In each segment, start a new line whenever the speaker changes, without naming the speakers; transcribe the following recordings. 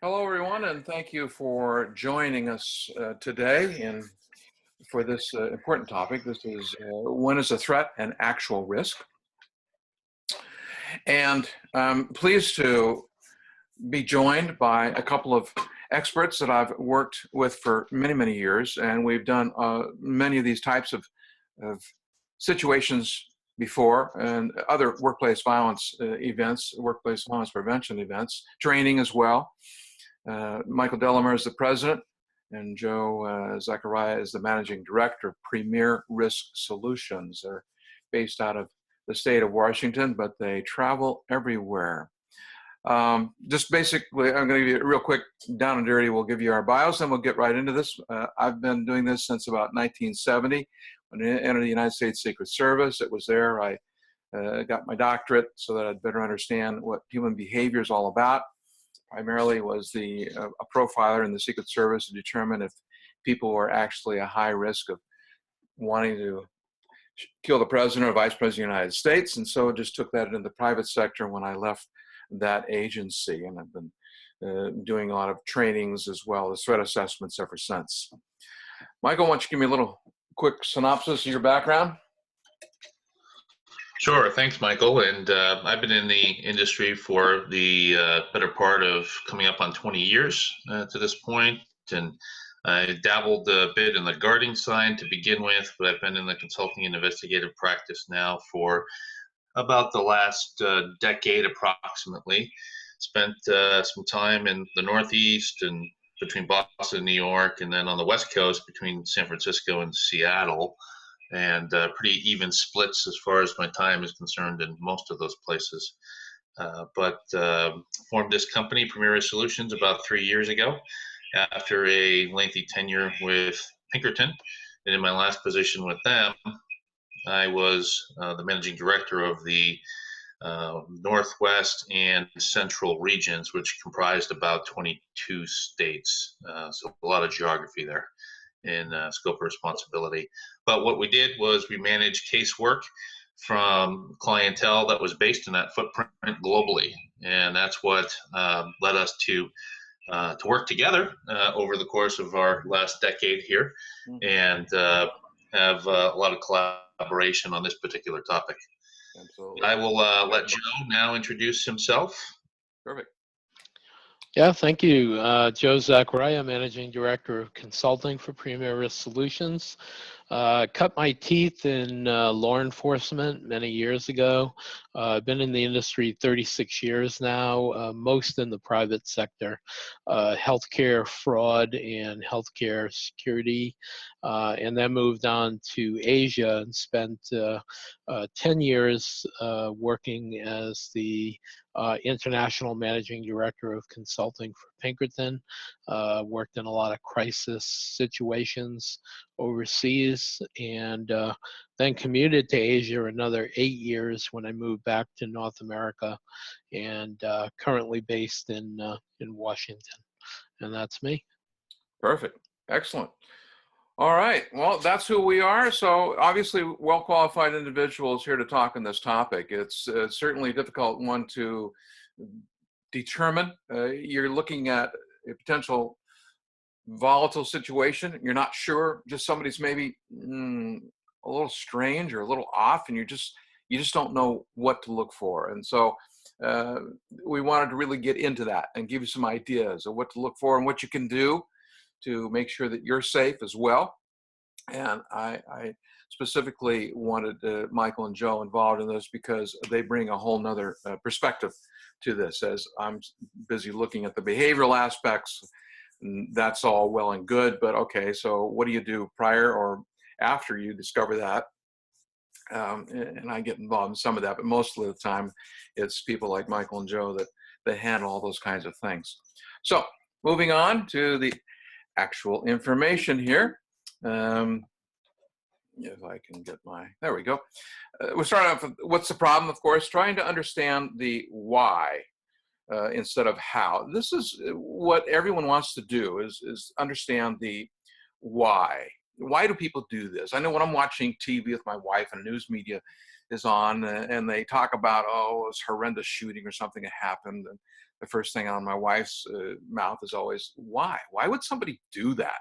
Hello, everyone, and thank you for joining us today for this important topic. This is when is a threat an actual risk? And I'm pleased to be joined by a couple of experts that I've worked with for many, many years, and we've done many of these types of situations before, and other workplace violence events, workplace violence prevention events, training as well. Michael Delamer is the president, and Joe Zachariah is the managing director of Premier Risk Solutions. They're based out of the state of Washington, but they travel everywhere. Just basically, I'm going to give you a real quick down and dirty. We'll give you our bios, and we'll get right into this. I've been doing this since about 1970. When I entered the United States Secret Service, it was there I got my doctorate so that I'd better understand what human behavior is all about. Primarily was a profiler in the Secret Service to determine if people were actually a high risk of wanting to kill the president or vice president of the United States, and so just took that into the private sector when I left that agency, and I've been doing a lot of trainings as well as threat assessments ever since. Michael, why don't you give me a little quick synopsis of your background?
Sure, thanks, Michael. And I've been in the industry for the better part of coming up on 20 years to this point, and I dabbled a bit in the guarding side to begin with, but I've been in the consulting and investigative practice now for about the last decade approximately. Spent some time in the Northeast and between Boston and New York, and then on the West Coast between San Francisco and Seattle, and pretty even splits as far as my time is concerned in most of those places. But formed this company, Premier Solutions, about 3 years ago after a lengthy tenure with Pinkerton. And in my last position with them, I was the managing director of the Northwest and Central regions, which comprised about 22 states. So a lot of geography there in scope of responsibility. But what we did was we managed casework from clientele that was based in that footprint globally. And that's what led us to work together over the course of our last decade here, and have a lot of collaboration on this particular topic.
Absolutely.
I will let Joe now introduce himself.
Perfect.
Yeah, thank you. Joe Zachariah, Managing Director of Consulting for Premier Risk Solutions. Cut my teeth in law enforcement many years ago. I've been in the industry 36 years now, most in the private sector, healthcare fraud and healthcare security, and then moved on to Asia and spent 10 years working as the International Managing Director of Consulting for Pinkerton. Worked in a lot of crisis situations overseas, and then commuted to Asia another 8 years when I moved back to North America, and currently based in Washington. And that's me.
Perfect. Excellent. All right. Well, that's who we are. So obviously well-qualified individuals here to talk on this topic. It's certainly a difficult one to determine. You're looking at a potential volatile situation. You're not sure, just somebody's maybe a little strange or a little off, and you just don't know what to look for. And so we wanted to really get into that and give you some ideas of what to look for and what you can do to make sure that you're safe as well. And I specifically wanted Michael and Joe involved in this because they bring a whole nother perspective to this. As I'm busy looking at the behavioral aspects, and that's all well and good, but okay, so what do you do prior or after you discover that? And I get involved in some of that, but most of the time it's people like Michael and Joe that handle all those kinds of things. So moving on to the actual information here. If I can get there we go. We'll start off with what's the problem, of course, trying to understand the why instead of how. This is what everyone wants to do, is understand the why. Why do people do this? I know when I'm watching TV with my wife and news media is on and they talk about, oh, it's horrendous shooting or something that happened, and the first thing on my wife's mouth is always, why? Why would somebody do that?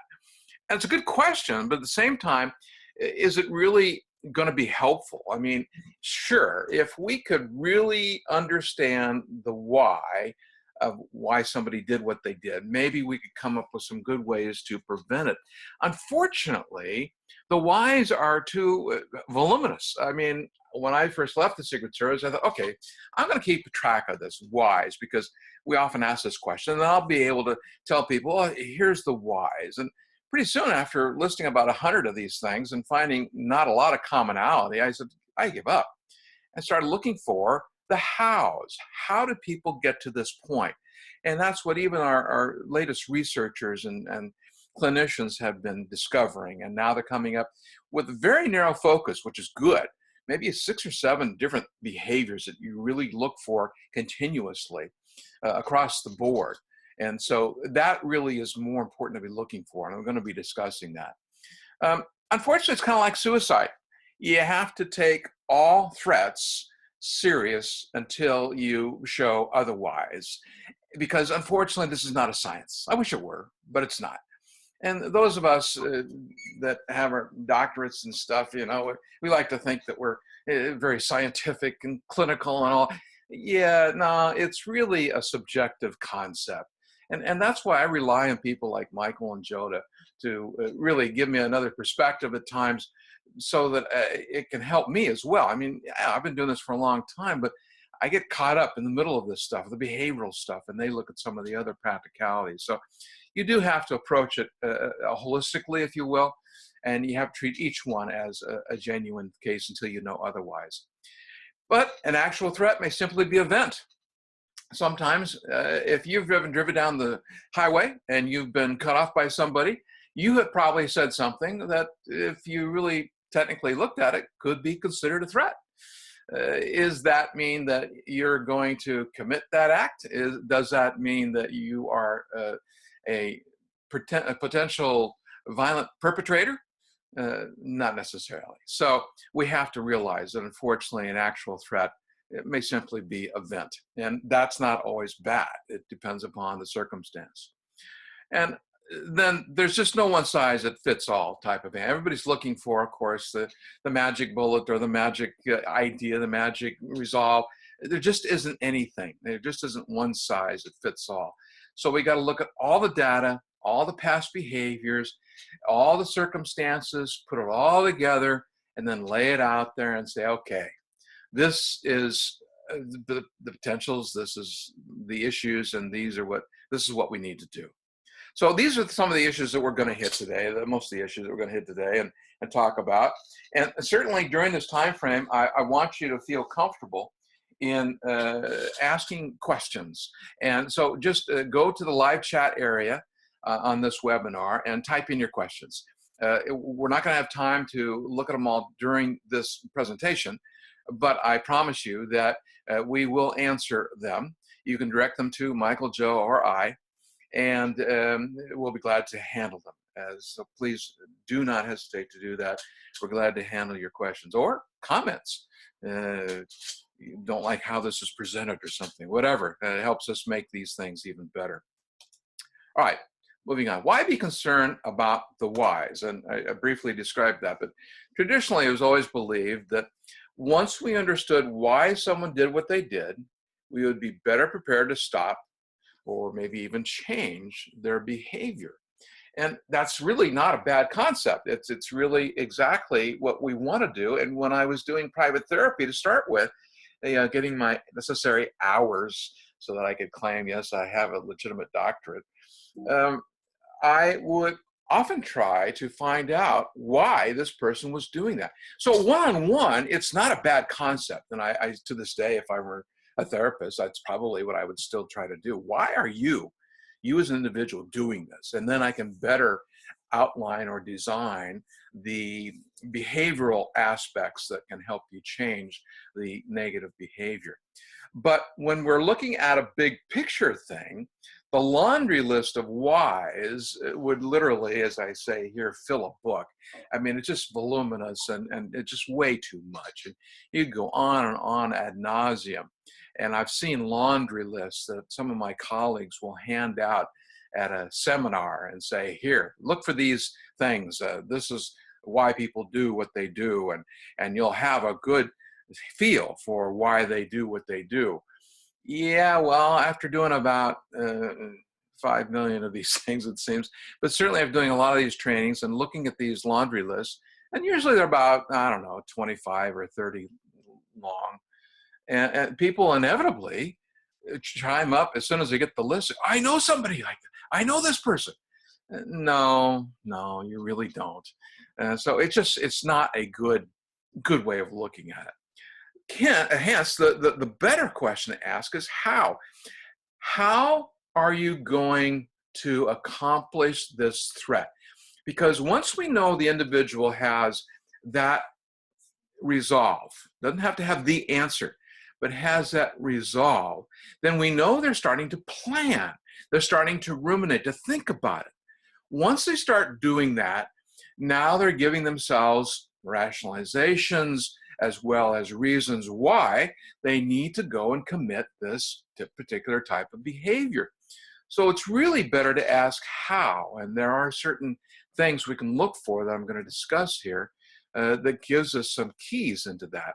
And it's a good question, but at the same time, is it really going to be helpful? I mean, sure, if we could really understand the why of why somebody did what they did, maybe we could come up with some good ways to prevent it. Unfortunately, the whys are too voluminous. I mean, when I first left the Secret Service, I thought, okay, I'm going to keep track of this whys, because we often ask this question, and I'll be able to tell people, oh, here's the whys. And pretty soon after listing about 100 of these things and finding not a lot of commonality, I said, I give up and started looking for the hows. How do people get to this point? And that's what even our latest researchers and clinicians have been discovering. And now they're coming up with a very narrow focus, which is good. Maybe 6 or 7 different behaviors that you really look for continuously across the board. And so that really is more important to be looking for, and I'm going to be discussing that. Unfortunately, it's kind of like suicide. You have to take all threats serious until you show otherwise, because unfortunately, this is not a science. I wish it were, but it's not. And those of us that have our doctorates and stuff, you know, we like to think that we're very scientific and clinical and all. Yeah, no, it's really a subjective concept. And that's why I rely on people like Michael and Joe to really give me another perspective at times, so that it can help me as well. I mean, yeah, I've been doing this for a long time, but I get caught up in the middle of this stuff, the behavioral stuff, and they look at some of the other practicalities. So you do have to approach it holistically, if you will, and you have to treat each one as a genuine case until you know otherwise. But an actual threat may simply be a vent. Sometimes if you've driven down the highway and you've been cut off by somebody, you have probably said something that, if you really technically looked at it, could be considered a threat. Does that mean that you're going to commit that act? Does that mean that you are a potential violent perpetrator? Not necessarily. So we have to realize that, unfortunately, an actual threat, it may simply be a vent, and that's not always bad. It depends upon the circumstance. And then there's just no one size that fits all type of thing. Everybody's looking for, of course, the magic bullet or the magic idea, the magic resolve. There just isn't anything. There just isn't one size that fits all. So we got to look at all the data, all the past behaviors, all the circumstances, put it all together, and then lay it out there and say, okay, this is the potentials, this is the issues, and this is what we need to do. So these are some of the issues that we're going to hit today, most of the issues that we're going to hit today and talk about. And certainly during this time frame, I want you to feel comfortable in asking questions. And so just go to the live chat area on this webinar and type in your questions. We're not going to have time to look at them all during this presentation, but I promise you that we will answer them. You can direct them to Michael, Joe, or I, and we'll be glad to handle them. So please do not hesitate to do that. We're glad to handle your questions or comments. You don't like how this is presented or something, whatever. It helps us make these things even better. All right, moving on. Why be concerned about the whys? And I briefly described that, but traditionally it was always believed that once we understood why someone did what they did, we would be better prepared to stop or maybe even change their behavior. And that's really not a bad concept. It's really exactly what we want to do. And when I was doing private therapy to start with, getting my necessary hours so that I could claim, yes, I have a legitimate doctorate, I would often try to find out why this person was doing that. So one-on-one, it's not a bad concept. And I to this day, if I were a therapist, that's probably what I would still try to do. Why are you as an individual doing this? And then I can better outline or design the behavioral aspects that can help you change the negative behavior. But when we're looking at a big picture thing, The laundry list of whys would literally, as I say here, fill a book. I mean, it's just voluminous and it's just way too much. And you go on ad nauseum. And I've seen laundry lists that some of my colleagues will hand out at a seminar and say, here, look for these things. This is why people do what they do. And you'll have a good feel for why they do what they do. Yeah, well, after doing about 5 million of these things, it seems, but certainly I'm doing a lot of these trainings and looking at these laundry lists, and usually they're about, I don't know, 25 or 30 long. And people inevitably chime up as soon as they get the list. I know somebody like that. I know this person. No, you really don't. So it's not a good way of looking at it. Hence, the better question to ask is how? How are you going to accomplish this threat? Because once we know the individual has that resolve, doesn't have to have the answer, but has that resolve, then we know they're starting to plan. They're starting to ruminate, to think about it. Once they start doing that, now they're giving themselves rationalizations as well as reasons why they need to go and commit this particular type of behavior. So it's really better to ask how, and there are certain things we can look for that I'm going to discuss here that gives us some keys into that.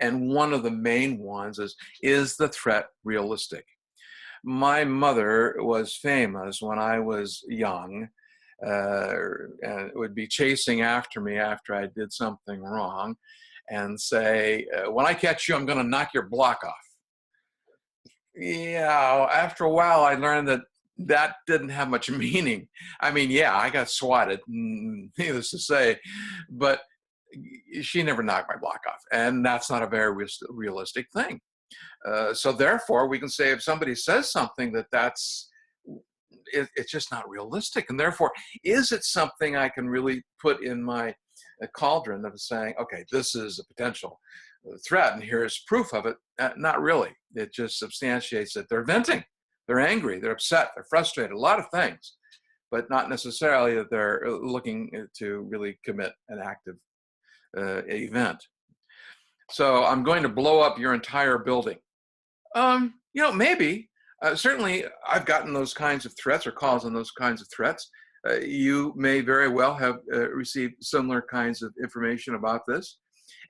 And one of the main ones is the threat realistic? My mother was famous when I was young, and would be chasing after me after I did something wrong and say, when I catch you, I'm going to knock your block off. Yeah, after a while, I learned that didn't have much meaning. I mean, yeah, I got swatted, needless to say, but she never knocked my block off. And that's not a very realistic thing. So therefore, we can say if somebody says something it's just not realistic. And therefore, is it something I can really put in my cauldron of saying, okay, this is a potential threat and here's proof of it? Not really. It just substantiates that they're venting. They're angry, they're upset, they're frustrated, a lot of things, but not necessarily that they're looking to really commit an active event. So I'm going to blow up your entire building. Maybe. Certainly, I've gotten those kinds of threats or calls on those kinds of threats. You may very well have received similar kinds of information about this.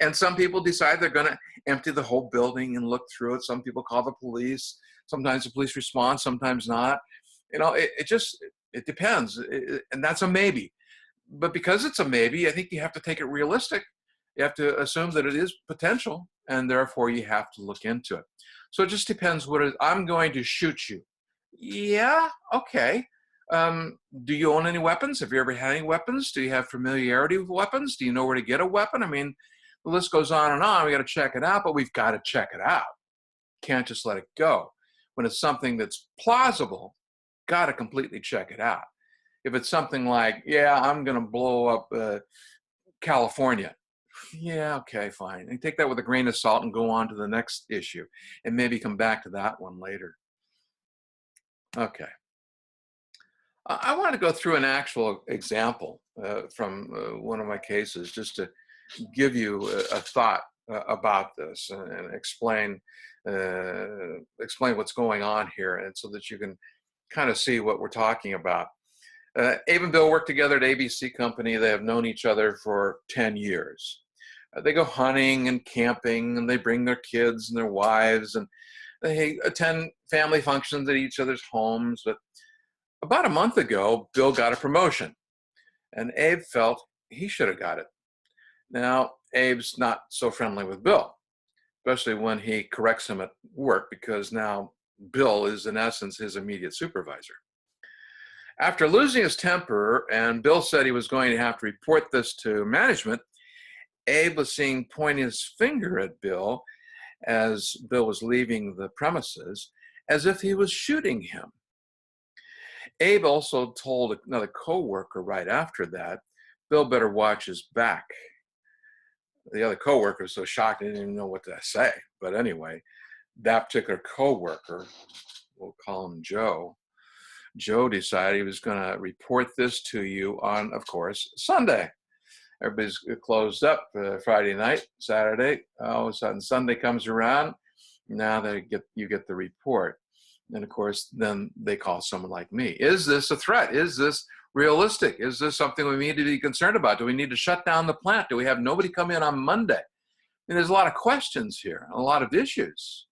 And some people decide they're going to empty the whole building and look through it. Some people call the police. Sometimes the police respond, sometimes not. It depends. And that's a maybe. But because it's a maybe, I think you have to take it realistic. You have to assume that it is potential, and therefore you have to look into it. So it just depends what it is. I'm going to shoot you. Yeah, okay. Do you own any weapons? Have you ever had any weapons? Do you have familiarity with weapons? Do you know where to get a weapon? I mean, the list goes on and on. We got to check it out, but we've got to check it out. Can't just let it go. When it's something that's plausible, got to completely check it out. If it's something like, yeah, I'm going to blow up California. Yeah, okay, fine. And take that with a grain of salt and go on to the next issue and maybe come back to that one later. Okay. I want to go through an actual example from one of my cases just to give you a thought about this and explain what's going on here, and so that you can kind of see what we're talking about. Abe and Bill work together at ABC Company. They have known each other for 10 years. They go hunting and camping, and they bring their kids and their wives, and they attend family functions at each other's homes. But about a month ago, Bill got a promotion, and Abe felt he should have got it. Now, Abe's not so friendly with Bill, especially when he corrects him at work, because now Bill is, in essence, his immediate supervisor. After losing his temper, and Bill said he was going to have to report this to management, Abe was seen pointing his finger at Bill as Bill was leaving the premises, as if he was shooting him. Abe also told another coworker right after that, Bill better watch his back. The other coworker was so shocked he didn't even know what to say. But anyway, that particular coworker we'll call him Joe. Joe decided he was going to report this to you on, of course, Sunday. Everybody's closed up Friday night, Saturday. All of a sudden, Sunday comes around. Now you get the report. And of course, then they call someone like me. Is this a threat? Is this realistic? Is this something we need to be concerned about? Do we need to shut down the plant? Do we have nobody come in on Monday? And there's a lot of questions here, a lot of issues.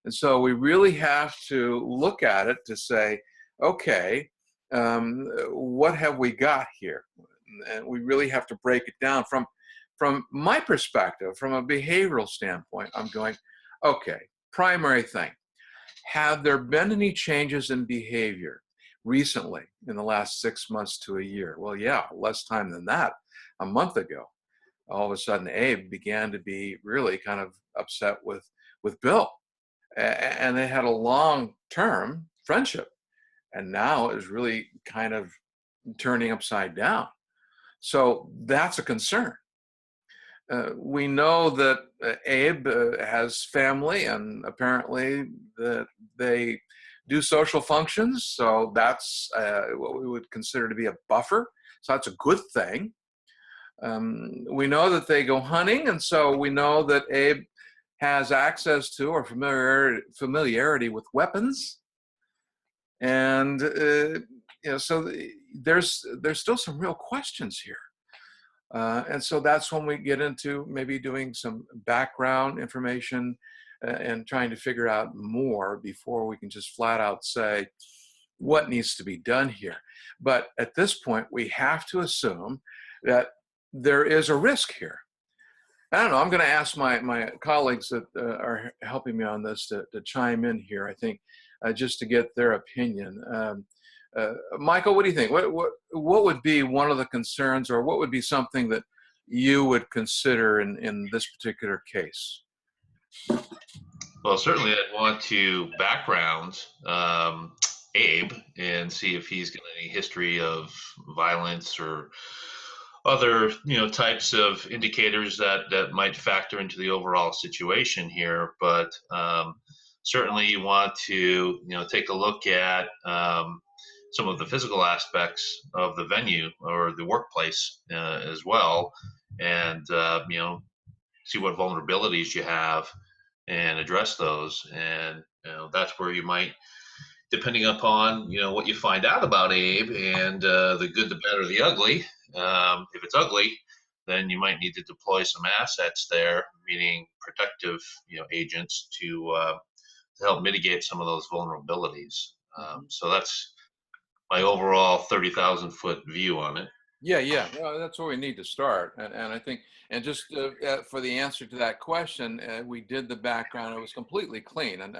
And so we really have to look at it to say, okay, what have we got here? And we really have to break it down. From my perspective, from a behavioral standpoint, I'm going, okay, primary thing. Have there been any changes in behavior recently in the last 6 months to a year? Well, yeah, less time than that, a month ago. All of a sudden, Abe began to be really kind of upset with Bill. And they had a long-term friendship. And now it is really kind of turning upside down. So that's a concern. We know that Abe has family, and apparently that they do social functions. So that's what we would consider to be a buffer. So that's a good thing. We know that they go hunting, and so we know that Abe has access to or familiarity with weapons. And so there's still some real questions here. And so that's when we get into maybe doing some background information and trying to figure out more before we can just flat out say what needs to be done here. But at this point, we have to assume that there is a risk here. I don't know, I'm going to ask my colleagues that are helping me on this to chime in here, I think, just to get their opinion. Michael, what do you think? What would be one of the concerns, or what would be something that you would consider in this particular case?
Well, certainly I'd want to background Abe and see if he's got any history of violence or other types of indicators that might factor into the overall situation here. But certainly you want to take a look at some of the physical aspects of the venue or the workplace as well, and see what vulnerabilities you have and address those. And that's where you might, depending upon what you find out about Abe and the good, the bad, or the ugly. If it's ugly, then you might need to deploy some assets there, meaning protective agents to help mitigate some of those vulnerabilities. So that's my overall 30,000 foot view on it.
Yeah. Well, that's where we need to start. And I think, and just for the answer to that question, we did the background. It was completely clean. And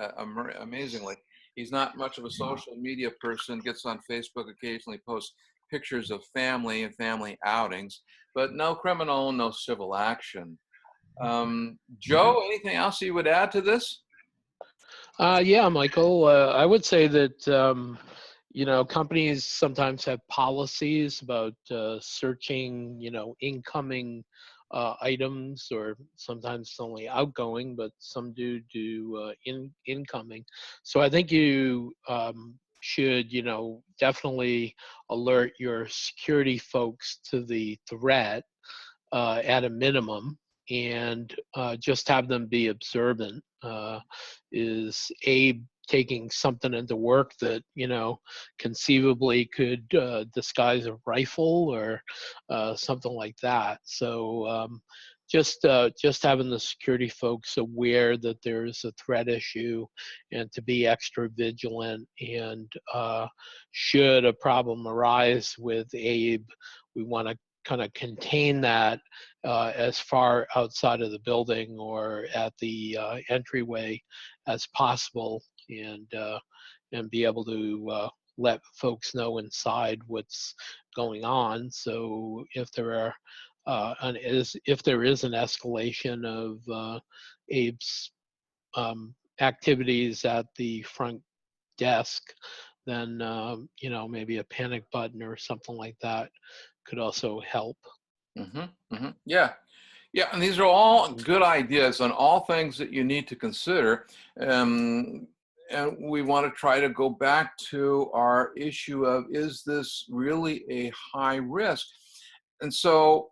amazingly, he's not much of a social media person, gets on Facebook occasionally, posts pictures of family and family outings, but no criminal, no civil action. Joe, anything else you would add to this?
Yeah, Michael, I would say that companies sometimes have policies about searching, incoming items, or sometimes it's only outgoing, but some do incoming. So I think you should, definitely alert your security folks to the threat at a minimum, and just have them be observant. Is Abe taking something into work that conceivably could disguise a rifle or something like that? So just having the security folks aware that there's a threat issue, and to be extra vigilant. And should a problem arise with Abe, we want to kind of contain that as far outside of the building or at the entryway as possible, and be able to let folks know inside what's going on. So if there if there is an escalation of Abe's activities at the front desk, then maybe a panic button or something like that could also help.
Yeah, and these are all good ideas on all things that you need to consider. and we want to try to go back to our issue of, is this really a high risk? And so,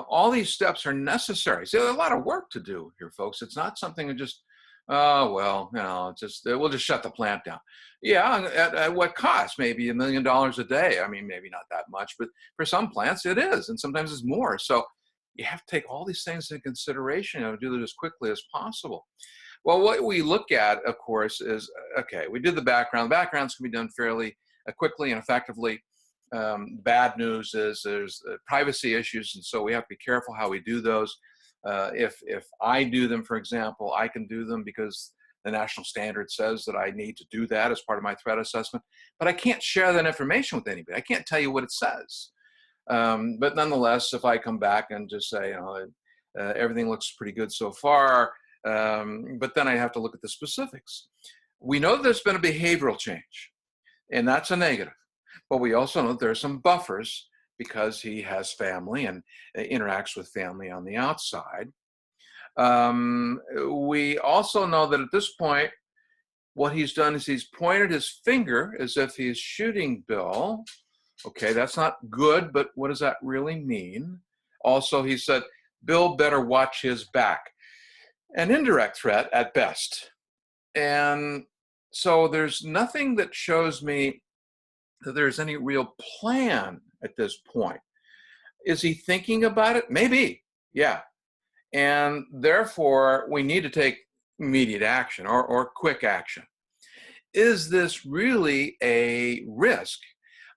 all these steps are necessary. So there's a lot of work to do here, folks. It's not something that just, oh, well, we'll just shut the plant down. Yeah, at what cost? Maybe $1 million a day. I mean, maybe not that much, but for some plants it is, and sometimes it's more. So you have to take all these things into consideration and do it as quickly as possible. Well, what we look at, of course, is, okay, we did the background. The backgrounds can be done fairly quickly and effectively. Bad news is there's privacy issues, and so we have to be careful how we do those. If I do them, for example, I can do them because the national standard says that I need to do that as part of my threat assessment, but I can't share that information with anybody. I can't tell you what it says. But nonetheless, if I come back and just say, everything looks pretty good so far, but then I have to look at the specifics. We know there's been a behavioral change, and that's a negative. But we also know there are some buffers because he has family and interacts with family on the outside. We also know that at this point, what he's done is he's pointed his finger as if he's shooting Bill. Okay, that's not good, but what does that really mean? Also, he said, Bill better watch his back. An indirect threat at best. And so there's nothing that shows me that there's any real plan at this point. Is he thinking about it? Maybe, yeah. And therefore, we need to take immediate action or quick action. Is this really a risk?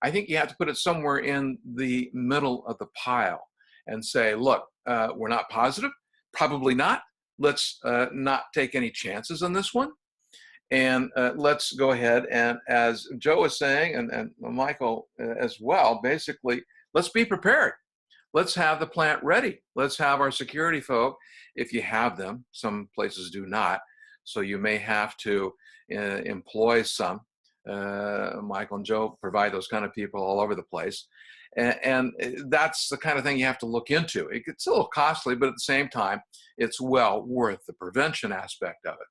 I think you have to put it somewhere in the middle of the pile and say, look, we're not positive, probably not. Let's not take any chances on this one. And let's go ahead and, as Joe was saying, and Michael as well, basically, let's be prepared. Let's have the plant ready. Let's have our security folk, if you have them. Some places do not. So you may have to employ some. Michael and Joe provide those kind of people all over the place. And that's the kind of thing you have to look into. It's a little costly, but at the same time, it's well worth the prevention aspect of it.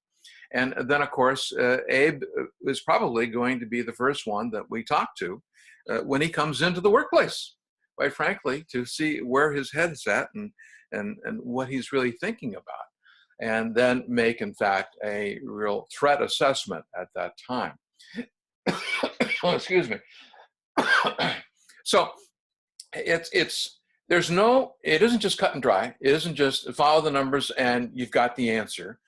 And then, of course, Abe is probably going to be the first one that we talk to when he comes into the workplace, quite frankly, to see where his head is at and what he's really thinking about. And then make, in fact, a real threat assessment at that time. Oh, excuse me. So it isn't just cut and dry. It isn't just follow the numbers and you've got the answer.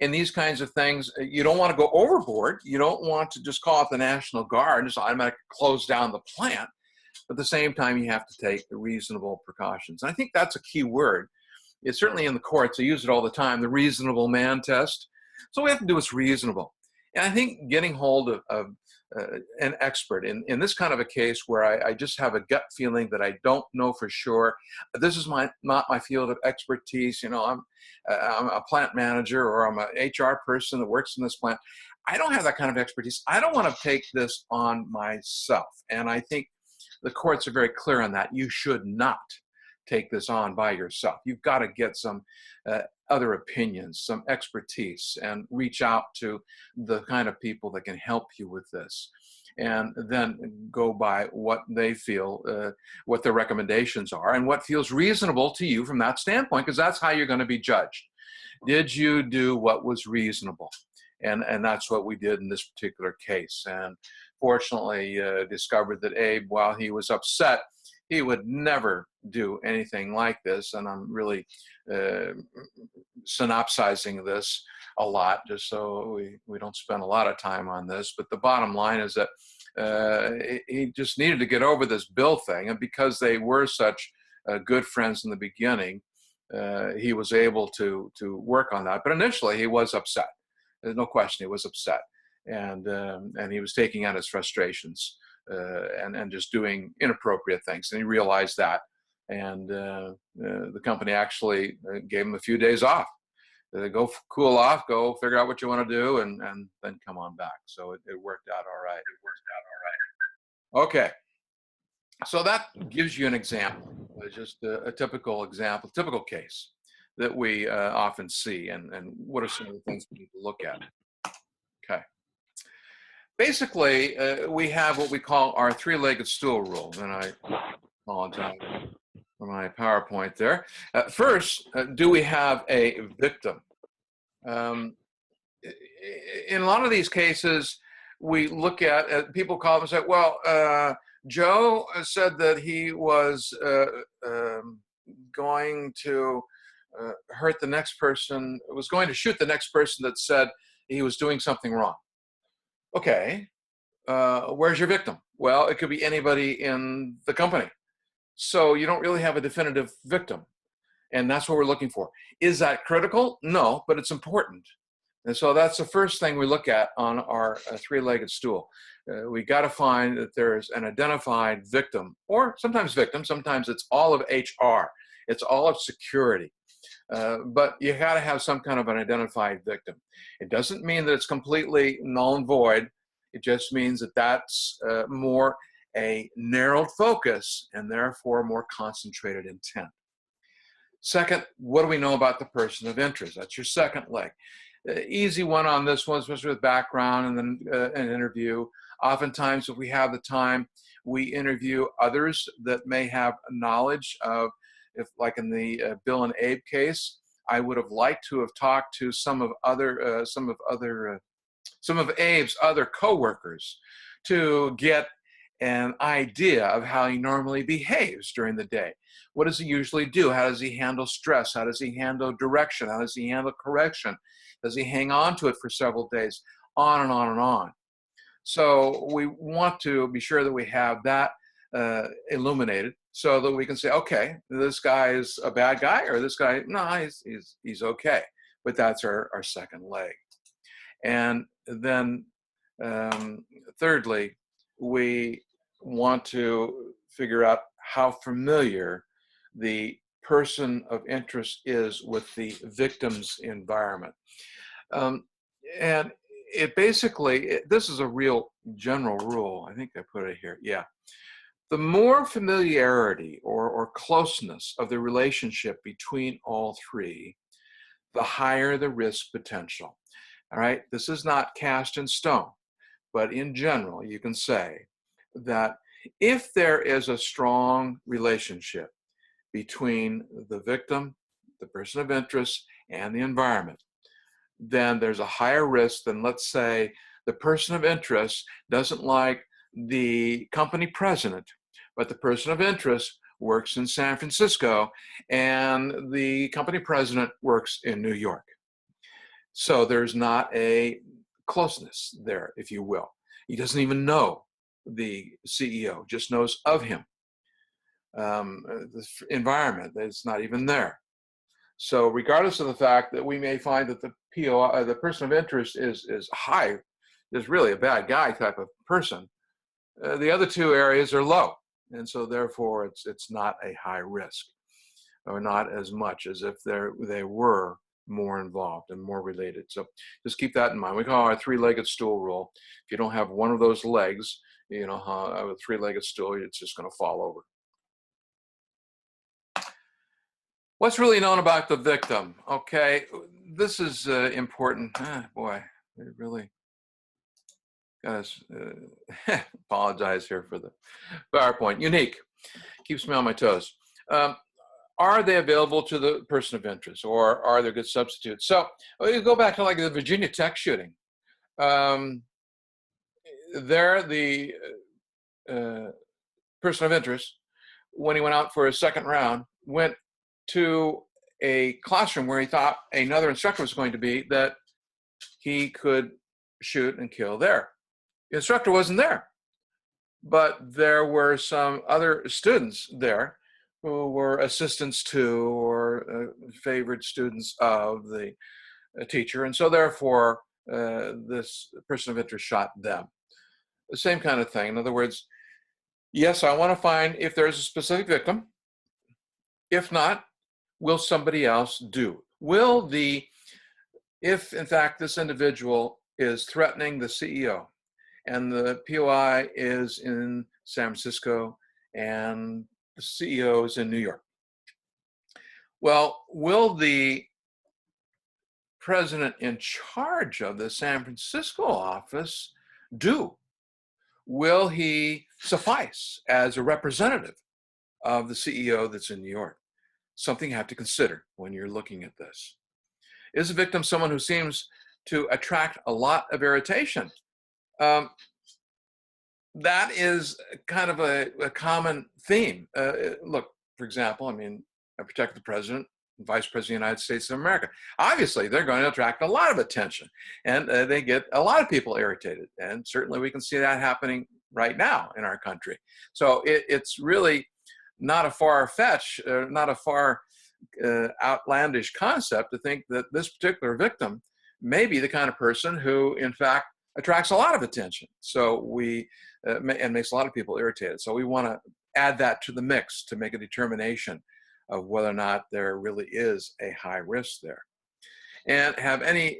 In these kinds of things, you don't want to go overboard. You don't want to just call up the National Guard and just automatically close down the plant. But at the same time, you have to take the reasonable precautions. And I think that's a key word. It's certainly in the courts. They use it all the time, the reasonable man test. So we have to do what's reasonable. And I think getting hold of an expert in this kind of a case where I just have a gut feeling that I don't know for sure. This is not my field of expertise. I'm a plant manager or I'm an HR person that works in this plant. I don't have that kind of expertise. I don't want to take this on myself. And I think the courts are very clear on that. You should not take this on by yourself. You've got to get some other opinions, some expertise, and reach out to the kind of people that can help you with this. And then go by what they feel, what their recommendations are, and what feels reasonable to you from that standpoint, because that's how you're going to be judged. Did you do what was reasonable? And that's what we did in this particular case. And fortunately, discovered that Abe, while he was upset, he would never do anything like this. And I'm really synopsizing this a lot just so we don't spend a lot of time on this. But the bottom line is that he just needed to get over this Bill thing. And because they were such good friends in the beginning, he was able to work on that. But initially, he was upset. There's no question he was upset. And he was taking out his frustrations and just doing inappropriate things. And he realized that. And the company actually gave him a few days off. Go cool off, go figure out what you want to do, and then come on back. So it worked out all right. Okay. So that gives you an example, just a typical example, typical case that we often see. And what are some of the things we need to look at? basically, we have what we call our three-legged stool rule, and I apologize for my PowerPoint there. First, do we have a victim? Um, in a lot of these cases, we look at people call and say, well, Joe said that he was going to hurt the next person, was going to shoot the next person that said he was doing something wrong. Okay, where's your victim? Well, it could be anybody in the company. So you don't really have a definitive victim. And that's what we're looking for. Is that critical? No, but it's important. And so that's the first thing we look at on our three-legged stool. We got to find that there's an identified victim, or sometimes victim, sometimes it's all of HR, it's all of security. But you got to have some kind of an identified victim. It doesn't mean that it's completely null and void. It just means that that's more a narrowed focus and therefore more concentrated intent. Second, what do we know about the person of interest? That's your second leg. Easy one on this one, especially with background and then an interview. Oftentimes, if we have the time, we interview others that may have knowledge of, if like in the Bill and Abe case, I would have liked to have talked to some of Abe's other coworkers to get an idea of how he normally behaves during the day. What does he usually do? How does he handle stress? How does he handle direction? How does he handle correction? Does he hang on to it for several days? On and on and on. So we want to be sure that we have that illuminated so that we can say, okay, this guy is a bad guy, or this guy, no, he's okay. But that's our second leg. And then thirdly, we want to figure out how familiar the person of interest is with the victim's environment. And it basically, this is a real general rule. I think I put it here. Yeah. The more familiarity or closeness of the relationship between all three, the higher the risk potential. All right. This is not cast in stone, but in general, you can say that if there is a strong relationship between the victim, the person of interest, and the environment, then there's a higher risk than, let's say, the person of interest doesn't like the company president, but the person of interest works in San Francisco and the company president works in New York. So there's not a closeness there, if you will. He doesn't even know the CEO, just knows of him. The environment is not even there. So regardless of the fact that we may find that the the person of interest is really a bad guy type of person, the other two areas are low. And so therefore it's not a high risk, or not as much as if they were more involved and more related. So just keep that in mind. We call our three-legged stool rule. If you don't have one of those legs, you know, a three-legged stool, it's just going to fall over. What's really known about the victim? Okay, this is important. Boy, I really gotta apologize here for the PowerPoint. Unique, keeps me on my toes. Are they available to the person of interest, or are there good substitutes? So you go back to like the Virginia Tech shooting. There, the person of interest, when he went out for his second round, went to a classroom where he thought another instructor was going to be, that he could shoot and kill there. The instructor wasn't there, but there were some other students there who were assistants to or favored students of the teacher. And so therefore, this person of interest shot them. The same kind of thing. In other words, yes, I want to find if there's a specific victim. If not, will somebody else do? If in fact this individual is threatening the CEO and the POI is in San Francisco and the CEO is in New York, well, will the president in charge of the San Francisco office do? Will he suffice as a representative of the CEO that's in New York? Something you have to consider when you're looking at this. Is the victim someone who seems to attract a lot of irritation? That is kind of a common theme. Look, for example, I mean, I protect the president, vice president of the United States of America. Obviously, they're going to attract a lot of attention, and they get a lot of people irritated. And certainly we can see that happening right now in our country. So it's really not a far-fetched, not a far outlandish concept to think that this particular victim may be the kind of person who, in fact, attracts a lot of attention. So and makes a lot of people irritated. So we want to add that to the mix to make a determination of whether or not there really is a high risk there. And have any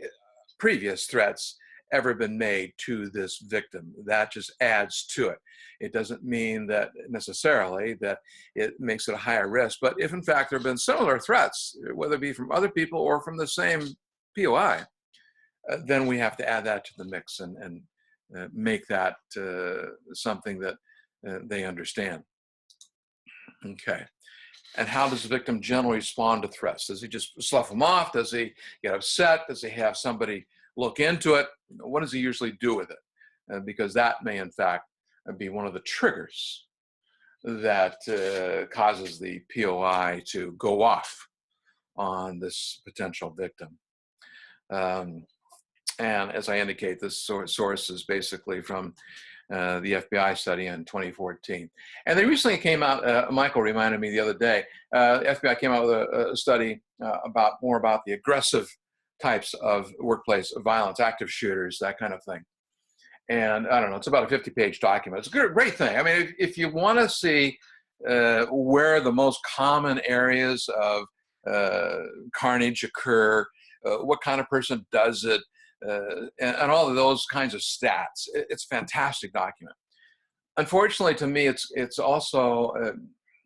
previous threats ever been made to this victim? That just adds to it. It doesn't mean that necessarily that it makes it a higher risk, but if in fact there have been similar threats, whether it be from other people or from the same POI, then we have to add that to the mix and make that something that they understand. Okay. And how does the victim generally respond to threats? Does he just slough them off? Does he get upset? Does he have somebody look into it? What does he usually do with it? Because that may, in fact, be one of the triggers that causes the POI to go off on this potential victim. And as I indicate, this source is basically from the FBI study in 2014. And they recently came out, Michael reminded me the other day, the FBI came out with a study more about the aggressive types of workplace violence, active shooters, that kind of thing. And I don't know, it's about a 50-page document. It's a great thing. I mean, if you want to see where the most common areas of carnage occur, what kind of person does it, and all of those kinds of stats, it's a fantastic document. Unfortunately, to me, it's also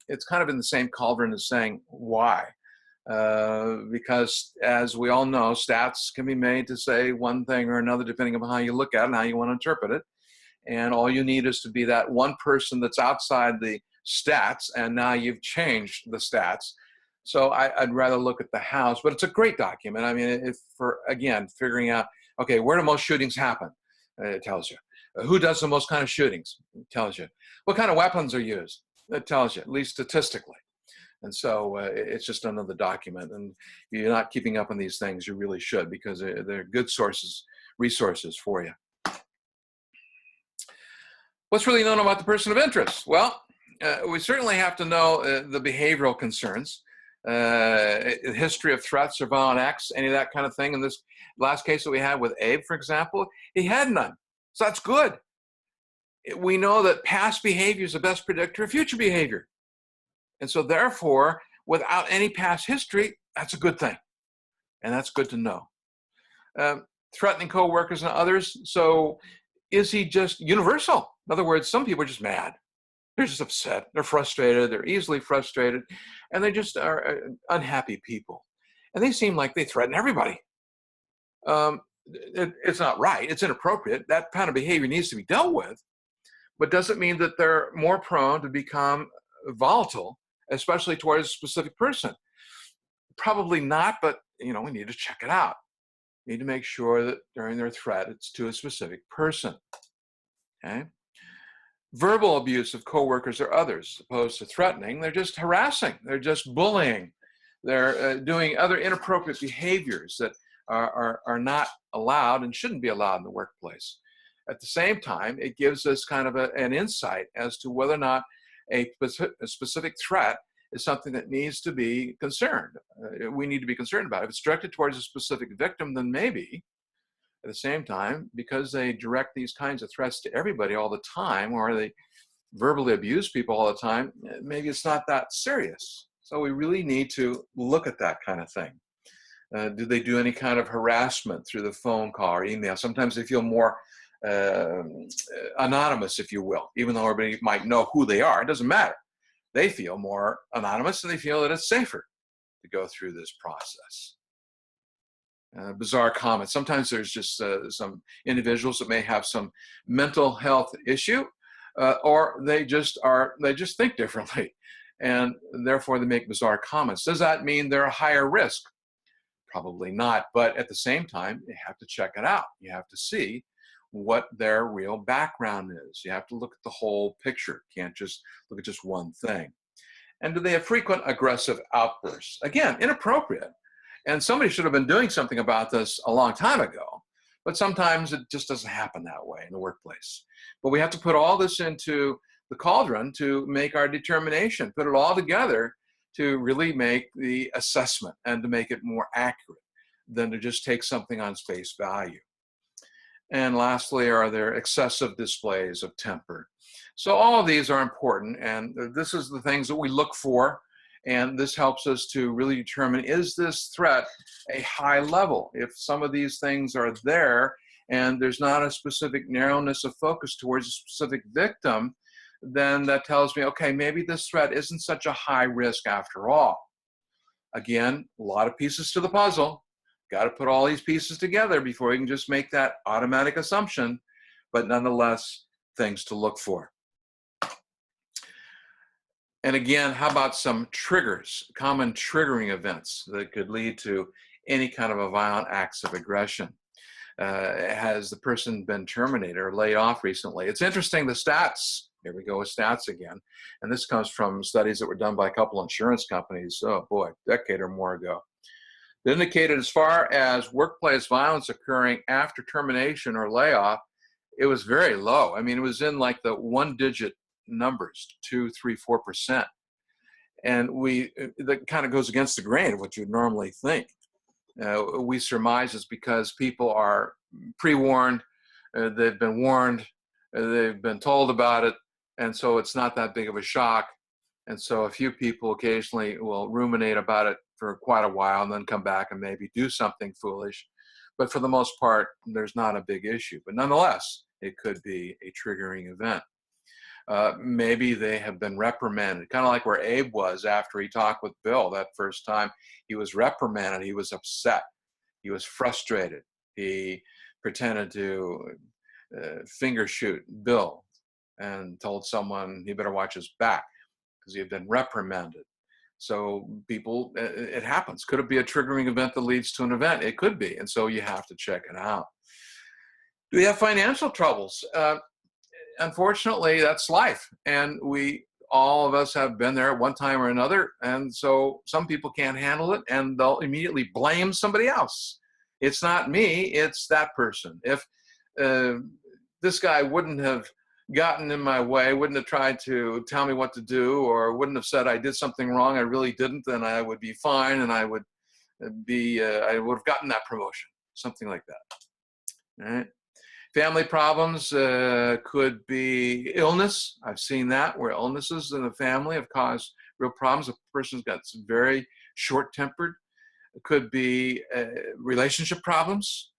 it's kind of in the same cauldron as saying why, because as we all know, stats can be made to say one thing or another depending on how you look at it and how you want to interpret it. And all you need is to be that one person that's outside the stats, and now you've changed the stats. So I'd rather look at the house, but it's a great document. I mean, if for, again, figuring out, okay, where do most shootings happen? It tells you. Who does the most kind of shootings? It tells you. What kind of weapons are used? It tells you, at least statistically. And so it's just another document. And if you're not keeping up on these things, you really should, because they're good resources for you. What's really known about the person of interest? Well, we certainly have to know the behavioral concerns. History of threats or violent acts, any of that kind of thing. In this last case that we had with Abe, for example, he had none. So that's good. We know that past behavior is the best predictor of future behavior. And so therefore, without any past history, that's a good thing. And that's good to know. Threatening coworkers and others. So is he just universal? In other words, some people are just mad. They're just upset. They're frustrated. They're easily frustrated. And they just are unhappy people. And they seem like they threaten everybody. It's not right. It's inappropriate. That kind of behavior needs to be dealt with. But doesn't mean that they're more prone to become volatile, especially towards a specific person. Probably not, but we need to check it out. We need to make sure that during their threat, it's to a specific person. Okay? Verbal abuse of coworkers or others, opposed to threatening, they're just harassing, they're just bullying, they're doing other inappropriate behaviors that are not allowed and shouldn't be allowed in the workplace. At the same time, it gives us kind of an insight as to whether or not a specific threat is something that needs to be concerned. We need to be concerned about. If it's directed towards a specific victim, then maybe. At the same time, because they direct these kinds of threats to everybody all the time, or they verbally abuse people all the time, maybe it's not that serious. So we really need to look at that kind of thing. Do they do any kind of harassment through the phone call or email? Sometimes they feel more anonymous, if you will, even though everybody might know who they are. It doesn't matter. They feel more anonymous, and they feel that it's safer to go through this process. bizarre comments. Sometimes there's just some individuals that may have some mental health issue, or they just think differently, and therefore they make bizarre comments. Does that mean they're a higher risk? Probably not, but at the same time, you have to check it out. You have to see what their real background is. You have to look at the whole picture. You can't just look at just one thing. And do they have frequent aggressive outbursts? Again, inappropriate. And somebody should have been doing something about this a long time ago, but sometimes it just doesn't happen that way in the workplace. But we have to put all this into the cauldron to make our determination, put it all together to really make the assessment and to make it more accurate than to just take something on face value. And lastly, are there excessive displays of temper? So all of these are important, and this is the things that we look for, and this helps us to really determine, is this threat a high level? If some of these things are there and there's not a specific narrowness of focus towards a specific victim, then that tells me, okay, maybe this threat isn't such a high risk after all. Again, a lot of pieces to the puzzle. Got to put all these pieces together before you can just make that automatic assumption, but nonetheless, things to look for. And again, how about some triggers, common triggering events that could lead to any kind of a violent acts of aggression? Has the person been terminated or laid off recently? It's interesting, the stats, here we go with stats again, and this comes from studies that were done by a couple insurance companies, oh boy, a decade or more ago. It indicated as far as workplace violence occurring after termination or layoff, it was very low. I mean, it was in like the one-digit numbers, 2, 3, 4%. And that kind of goes against the grain of what you'd normally think. We surmise it's because people are pre-warned, they've been warned, they've been told about it, and so it's not that big of a shock. And so a few people occasionally will ruminate about it for quite a while and then come back and maybe do something foolish. But for the most part, there's not a big issue. But nonetheless, it could be a triggering event. Maybe they have been reprimanded, kind of like where Abe was after he talked with Bill that first time. He was reprimanded, he was upset, he was frustrated. He pretended to finger shoot Bill and told someone he better watch his back because he had been reprimanded. So people, it happens. Could it be a triggering event that leads to an event? It could be, and so you have to check it out. Do we have financial troubles? Unfortunately, that's life, and all of us have been there at one time or another, and so some people can't handle it, and they'll immediately blame somebody else. It's not me, it's that person. If this guy wouldn't have gotten in my way, wouldn't have tried to tell me what to do, or wouldn't have said I did something wrong, I really didn't, then I would be fine, and I would have gotten that promotion, something like that. All right. Family problems could be illness. I've seen that, where illnesses in the family have caused real problems. A person's got some very short-tempered. It could be relationship problems.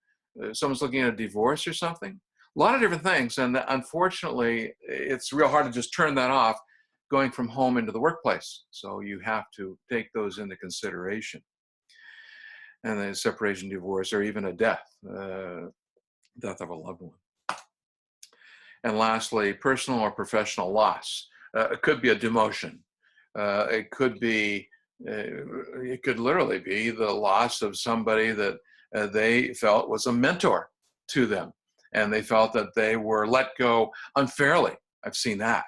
Someone's looking at a divorce or something. A lot of different things, and unfortunately, it's real hard to just turn that off going from home into the workplace. So you have to take those into consideration. And then separation, divorce, or even a death. Death of a loved one. And lastly, personal or professional loss. It could be a demotion. It could literally be the loss of somebody that they felt was a mentor to them, and they felt that they were let go unfairly. I've seen that.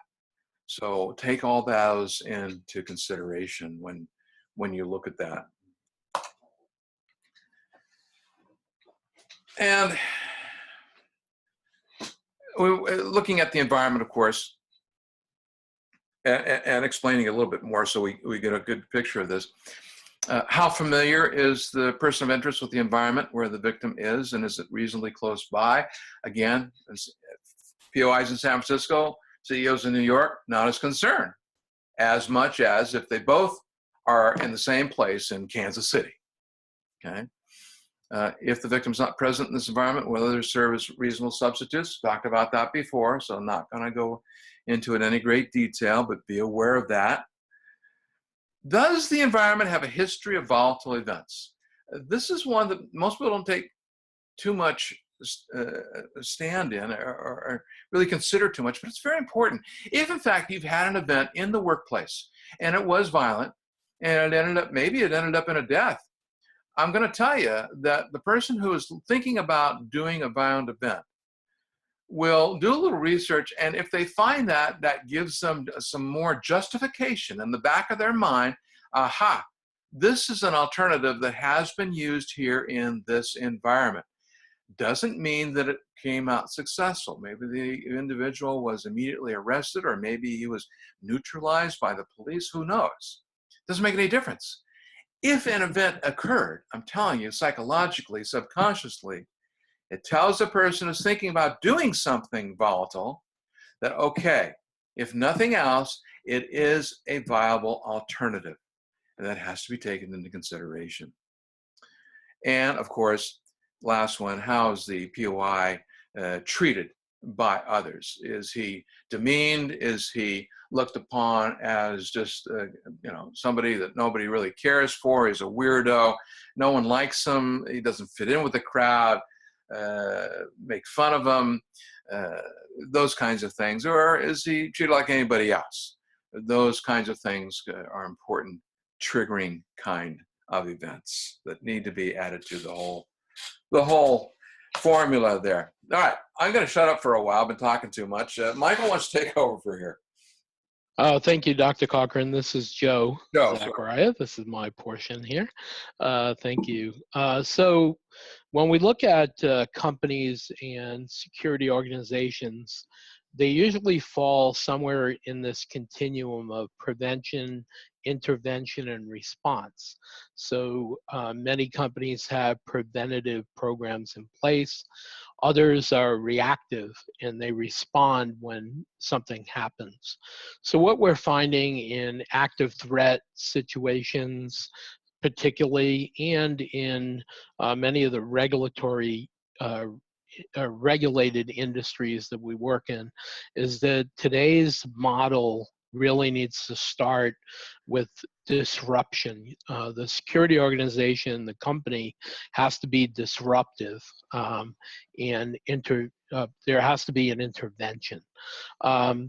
So take all those into consideration when you look at that. And looking at the environment, of course, and explaining a little bit more so we get a good picture of this. How familiar is the person of interest with the environment where the victim is, and is it reasonably close by? Again, POIs in San Francisco, CEOs in New York, not as concerned, as much as if they both are in the same place in Kansas City, okay? If the victim's not present in this environment, will others serve as reasonable substitutes? Talked about that before, so I'm not going to go into it in any great detail, but be aware of that. Does the environment have a history of volatile events? This is one that most people don't take too much stand in or really consider too much, but it's very important. If in fact you've had an event in the workplace and it was violent and maybe it ended up in a death, I'm going to tell you that the person who is thinking about doing a violent event will do a little research, and if they find that, that gives them some more justification in the back of their mind. Aha, this is an alternative that has been used here in this environment. Doesn't mean that it came out successful. Maybe the individual was immediately arrested, or maybe he was neutralized by the police. Who knows? Doesn't make any difference. If an event occurred, I'm telling you, psychologically, subconsciously, it tells the person who's thinking about doing something volatile that, okay, if nothing else, it is a viable alternative. And that has to be taken into consideration. And of course, last one, how is the POI treated by others? Is he demeaned? Is he looked upon as just somebody that nobody really cares for? He's a weirdo. No one likes him. He doesn't fit in with the crowd. Make fun of him. Those kinds of things. Or is he treated like anybody else? Those kinds of things are important, triggering kind of events that need to be added to the whole formula there. All right, I'm going to shut up for a while. I've been talking too much. Michael wants to take over for here.
Oh, thank you, Dr. Cochran. This is Joe Zachariah.
Sorry.
This is my portion here. Thank you. So when we look at companies and security organizations, they usually fall somewhere in this continuum of prevention, intervention, and response. So many companies have preventative programs in place. Others are reactive and they respond when something happens. So what we're finding in active threat situations, particularly, and in many of the regulatory regulated industries that we work in, is that today's model really needs to start with disruption. The security organization, the company, has to be disruptive, and there has to be an intervention.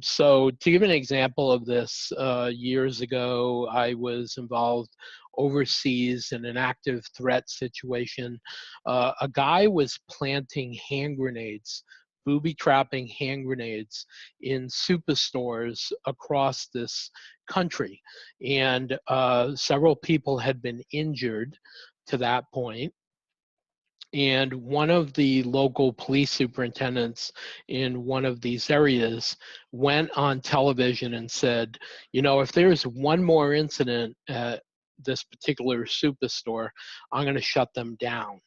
So to give an example of this, years ago, I was involved overseas in an active threat situation. A guy was planting hand grenades, booby-trapping hand grenades in superstores across this country. And several people had been injured to that point. And one of the local police superintendents in one of these areas went on television and said, if there's one more incident at this particular superstore, I'm going to shut them down.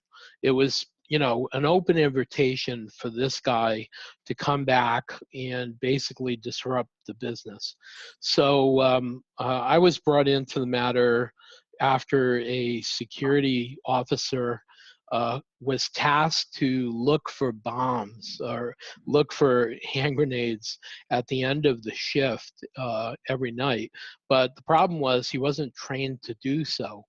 It was, an open invitation for this guy to come back and basically disrupt the business. So I was brought into the matter after a security officer was tasked to look for bombs or look for hand grenades at the end of the shift every night. But the problem was he wasn't trained to do so.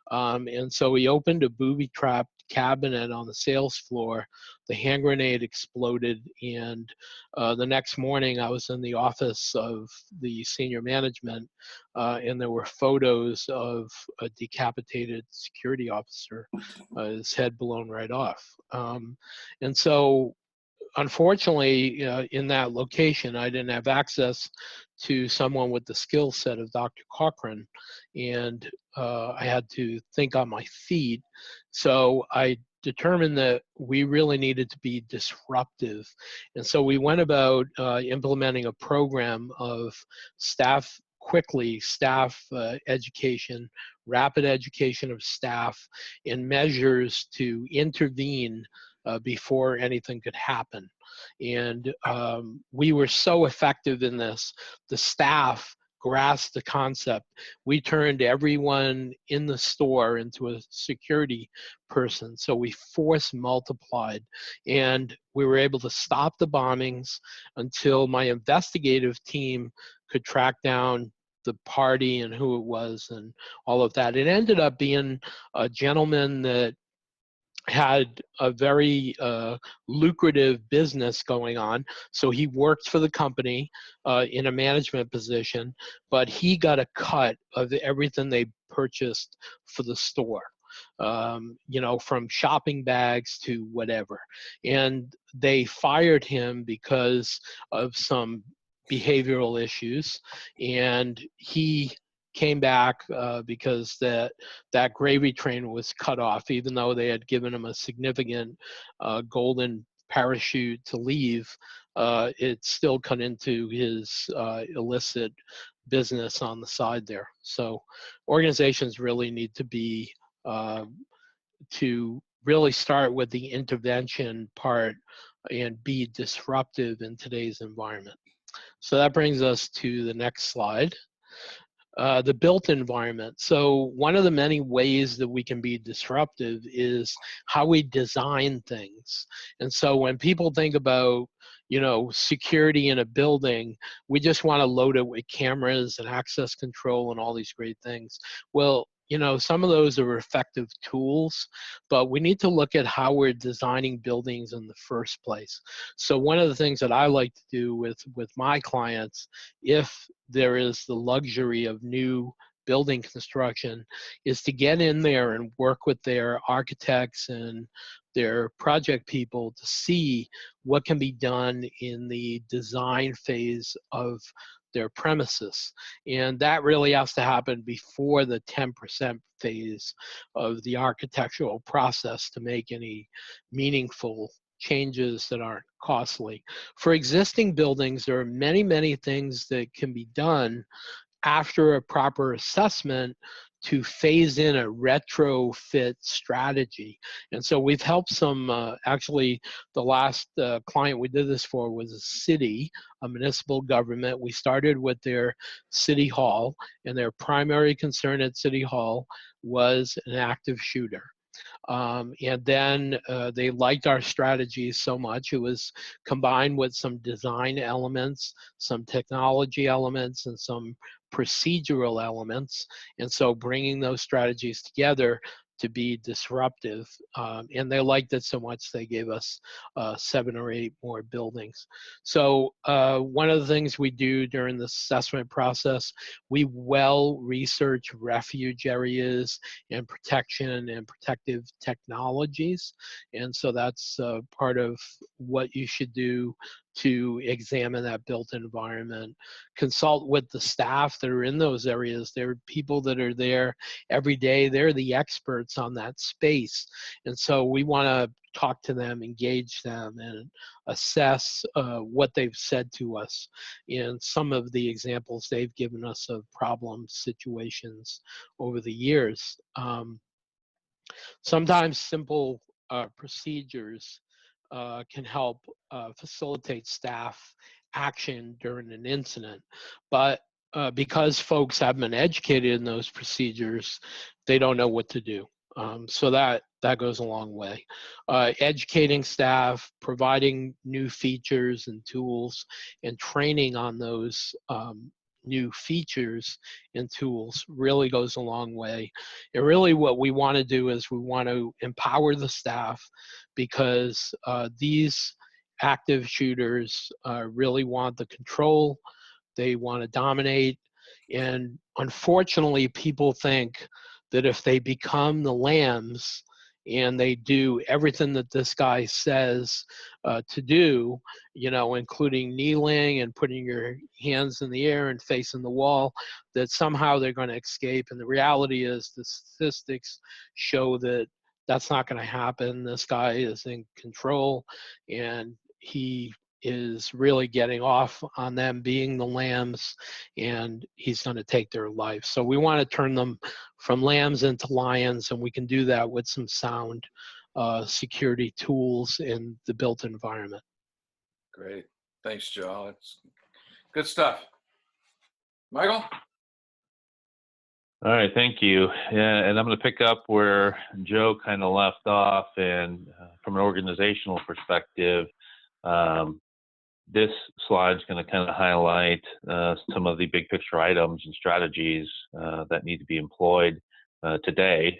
And so he opened a booby-trapped cabinet on the sales floor. The hand grenade exploded, and the next morning I was in the office of the senior management, and there were photos of a decapitated security officer, his head blown right off. And so unfortunately, in that location, I didn't have access to someone with the skill set of Dr. Cochran, and I had to think on my feet. So I determined that we really needed to be disruptive. And so we went about implementing a program of staff education, rapid education of staff, and measures to intervene before anything could happen. And we were so effective in this, the staff grasped the concept. We turned everyone in the store into a security person. So we force multiplied, and we were able to stop the bombings until my investigative team could track down the party and who it was and all of that. It ended up being a gentleman that had a very lucrative business going on. So he worked for the company in a management position, but he got a cut of everything they purchased for the store. From shopping bags to whatever. And they fired him because of some behavioral issues. And he came back because that gravy train was cut off, even though they had given him a significant golden parachute to leave. It still cut into his illicit business on the side there. So organizations really need to be to really start with the intervention part and be disruptive in today's environment. So that brings us to the next slide. The built environment. So one of the many ways that we can be disruptive is how we design things. And so when people think about, security in a building, we just want to load it with cameras and access control and all these great things. Well, some of those are effective tools, but we need to look at how we're designing buildings in the first place. So one of the things that I like to do with my clients, if there is the luxury of new building construction, is to get in there and work with their architects and their project people to see what can be done in the design phase of their premises. And that really has to happen before the 10% phase of the architectural process to make any meaningful changes that aren't costly. For existing buildings, there are many, many things that can be done after a proper assessment to phase in a retrofit strategy. And so we've helped some, actually the last client we did this for was a city, a municipal government. We started with their city hall, and their primary concern at city hall was an active shooter. And then they liked our strategy so much. It was combined with some design elements, some technology elements, and some procedural elements. And so bringing those strategies together to be disruptive. And they liked it so much they gave us 7 or 8 more buildings. So one of the things we do during the assessment process, we well research refuge areas and protection and protective technologies. And so that's part of what you should do to examine that built environment. Consult with the staff that are in those areas. There are people that are there every day. They're the experts on that space. And so we want to talk to them, engage them, and assess what they've said to us and some of the examples they've given us of problem situations over the years. Sometimes simple procedures can help facilitate staff action during an incident. But because folks haven't been educated in those procedures, they don't know what to do. So that goes a long way. Educating staff, providing new features and tools, and training on those new features and tools really goes a long way. And really what we want to do is we want to empower the staff, because these active shooters really want the control. They want to dominate. And unfortunately, people think that if they become the lambs and they do everything that this guy says to do, including kneeling and putting your hands in the air and facing the wall, that somehow they're going to escape. And the reality is the statistics show that that's not going to happen. This guy is in control, and he is really getting off on them being the lambs, and he's going to take their life. So we want to turn them from lambs into lions, and we can do that with some sound security tools in the built environment.
Great. Thanks, Joe. It's good stuff. Michael?
All right, thank you. Yeah, and I'm going to pick up where Joe kind of left off, and from an organizational perspective,
this slide is going to kind of highlight some of the big picture items and strategies that need to be employed today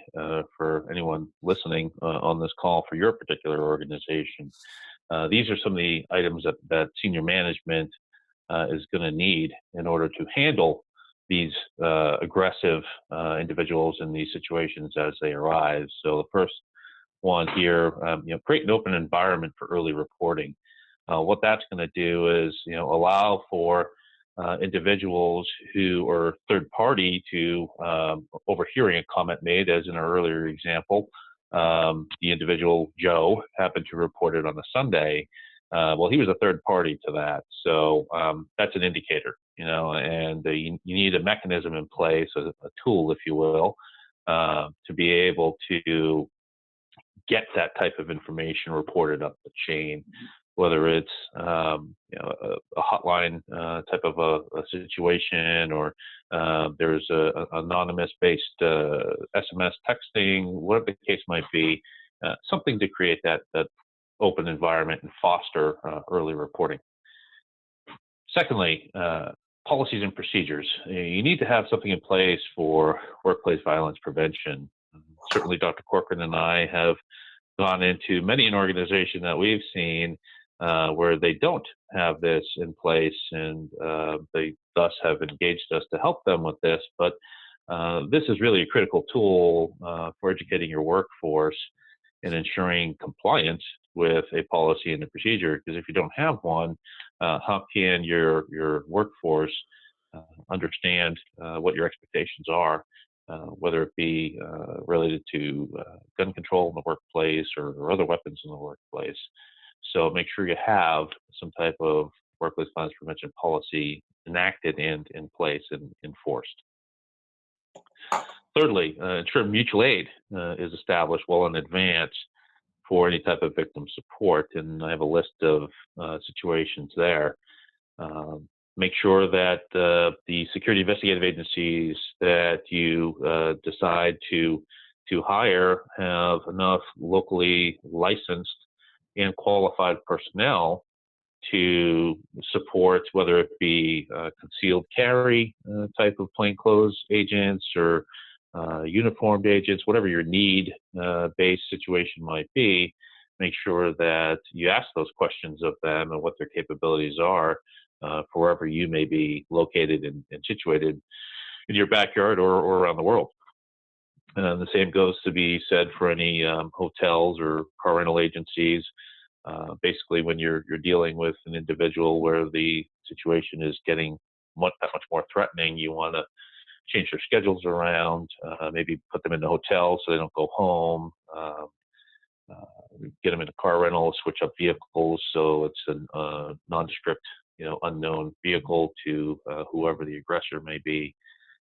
for anyone listening on this call for your particular organization. These are some of the items that senior management is going to need in order to handle these aggressive individuals in these situations as they arise. So the first one here, create an open environment for early reporting. What that's going to do is, allow for individuals who are third party to overhearing a comment made, as in our earlier example. The individual, Joe, happened to report it on a Sunday. Well, he was a third party to that. So that's an indicator, and you need a mechanism in place, a tool, if you will, to be able to get that type of information reported up the chain, whether it's a hotline type of a situation, or there's a anonymous-based SMS texting, whatever the case might be, something to create that open environment and foster early reporting. Secondly, policies and procedures. You need to have something in place for workplace violence prevention. Certainly, Dr. Corcoran and I have gone into many an organization that we've seen where they don't have this in place, and they thus have engaged us to help them with this. But this is really a critical tool for educating your workforce and ensuring compliance with a policy and a procedure. Because if you don't have one, how can your workforce understand what your expectations are, whether it be related to gun control in the workplace or other weapons in the workplace? So make sure you have some type of workplace violence prevention policy enacted and in place and enforced. Thirdly, ensure mutual aid is established well in advance for any type of victim support, and I have a list of situations there. Make sure that the security investigative agencies that you decide to hire have enough locally licensed and qualified personnel to support, whether it be concealed carry type of plainclothes agents or uniformed agents, whatever your need-based situation might be. Make sure that you ask those questions of them and what their capabilities are for wherever you may be located and situated in your backyard or around the world. The same goes to be said for any hotels or car rental agencies. Basically, when you're dealing with an individual where the situation is getting that much more threatening, you want to change their schedules around, maybe put them in the hotel so they don't go home, get them in a car rental, switch up vehicles so it's a nondescript, unknown vehicle to whoever the aggressor may be,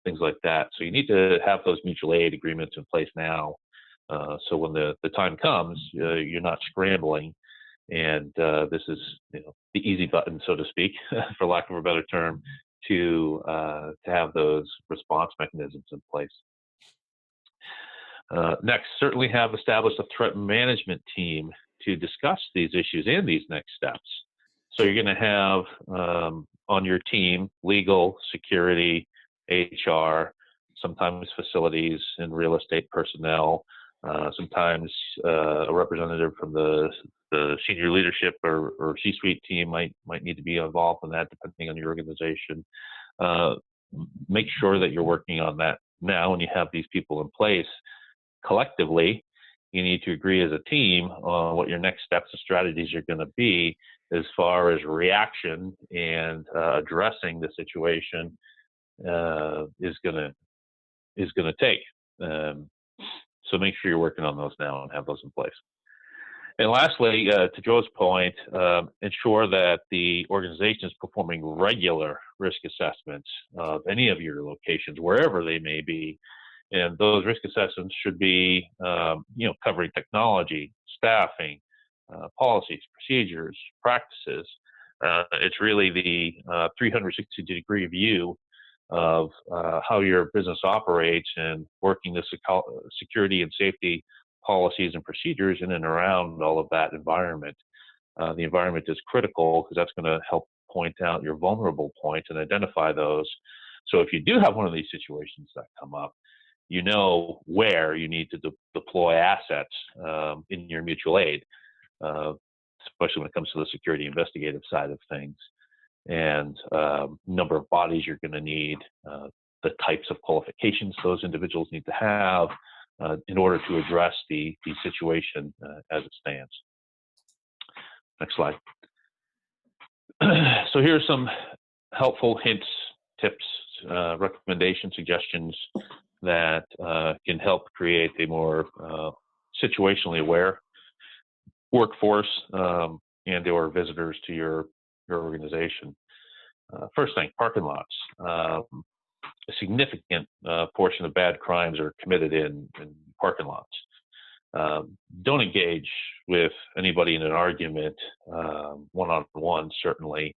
things like that. So you need to have those mutual aid agreements in place now, so when the time comes, you're not scrambling. And this is the easy button, so to speak, for lack of a better term, to have those response mechanisms in place. Next, certainly have established a threat management team to discuss these issues and these next steps. So you're going to have on your team legal, security, HR, sometimes facilities and real estate personnel, sometimes a representative from the senior leadership or C-suite team might need to be involved in that, depending on your organization. Make sure that you're working on that now, and you have these people in place. Collectively, you need to agree as a team on what your next steps and strategies are going to be as far as reaction and addressing the situation is going to take. So make sure you're working on those now and have those in place. And lastly, to Joe's point, ensure that the organization is performing regular risk assessments of any of your locations, wherever they may be. And those risk assessments should be, covering technology, staffing, policies, procedures, practices. It's really the 360-degree view of how your business operates and working the security and safety policies and procedures in and around all of that environment. the environment is critical because that's going to help point out your vulnerable points and identify those. So if you do have one of these situations that come up, you know where you need to deploy assets in your mutual aid, especially when it comes to the security investigative side of things, and number of bodies you're going to need, the types of qualifications those individuals need to have in order to address the situation as it stands. Next slide. So here are some helpful hints, tips, recommendations, suggestions that can help create a more situationally aware workforce and or visitors to your organization. First thing, parking lots. A significant portion of bad crimes are committed in parking lots. Don't engage with anybody in an argument one-on-one, certainly,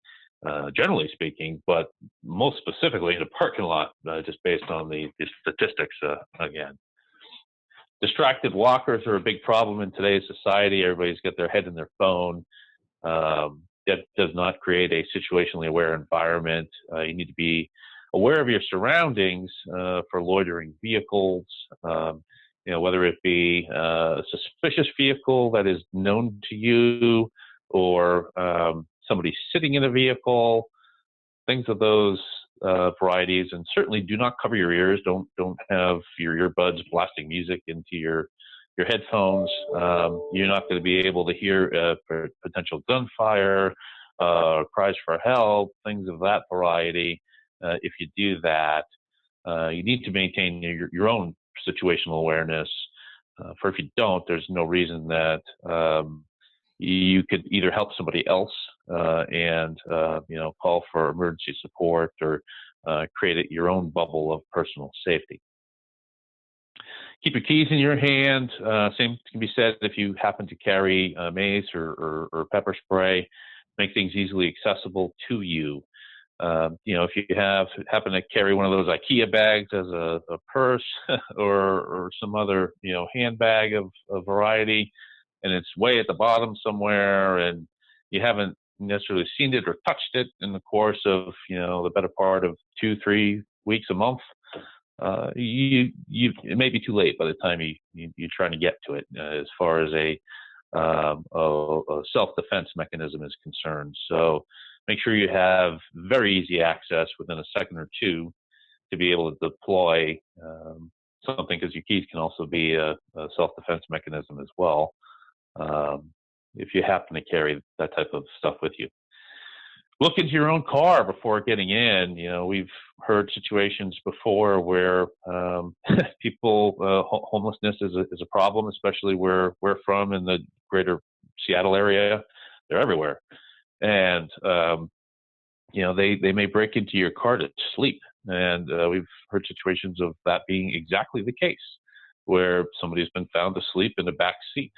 generally speaking, but most specifically in a parking lot, just based on the statistics again. Distracted walkers are a big problem in today's society. Everybody's got their head in their phone. That does not create a situationally aware environment. You need to be aware of your surroundings for loitering vehicles, whether it be a suspicious vehicle that is known to you or somebody sitting in a vehicle, things of those varieties. And certainly do not cover your ears. Don't have your earbuds blasting music into your headphones. You're not going to be able to hear potential gunfire, cries for help, things of that variety. If you do that, you need to maintain your own situational awareness. For if you don't, there's no reason that you could either help somebody else and call for emergency support or create your own bubble of personal safety. Keep your keys in your hand. Same can be said if you happen to carry mace or pepper spray. Make things easily accessible to you. If you happen to carry one of those IKEA bags as a purse or some other handbag of variety, and it's way at the bottom somewhere, and you haven't necessarily seen it or touched it in the course of the better part of 2-3 weeks, a month, it may be too late by the time you're trying to get to it as far as a self-defense mechanism is concerned. So make sure you have very easy access within a second or two to be able to deploy something, because your keys can also be a self-defense mechanism as well if you happen to carry that type of stuff with you. Look into your own car before getting in. We've heard situations before where homelessness is a problem, especially where we're from in the greater Seattle area. They're everywhere. And, they may break into your car to sleep. And we've heard situations of that being exactly the case, where somebody's been found asleep in the back seat.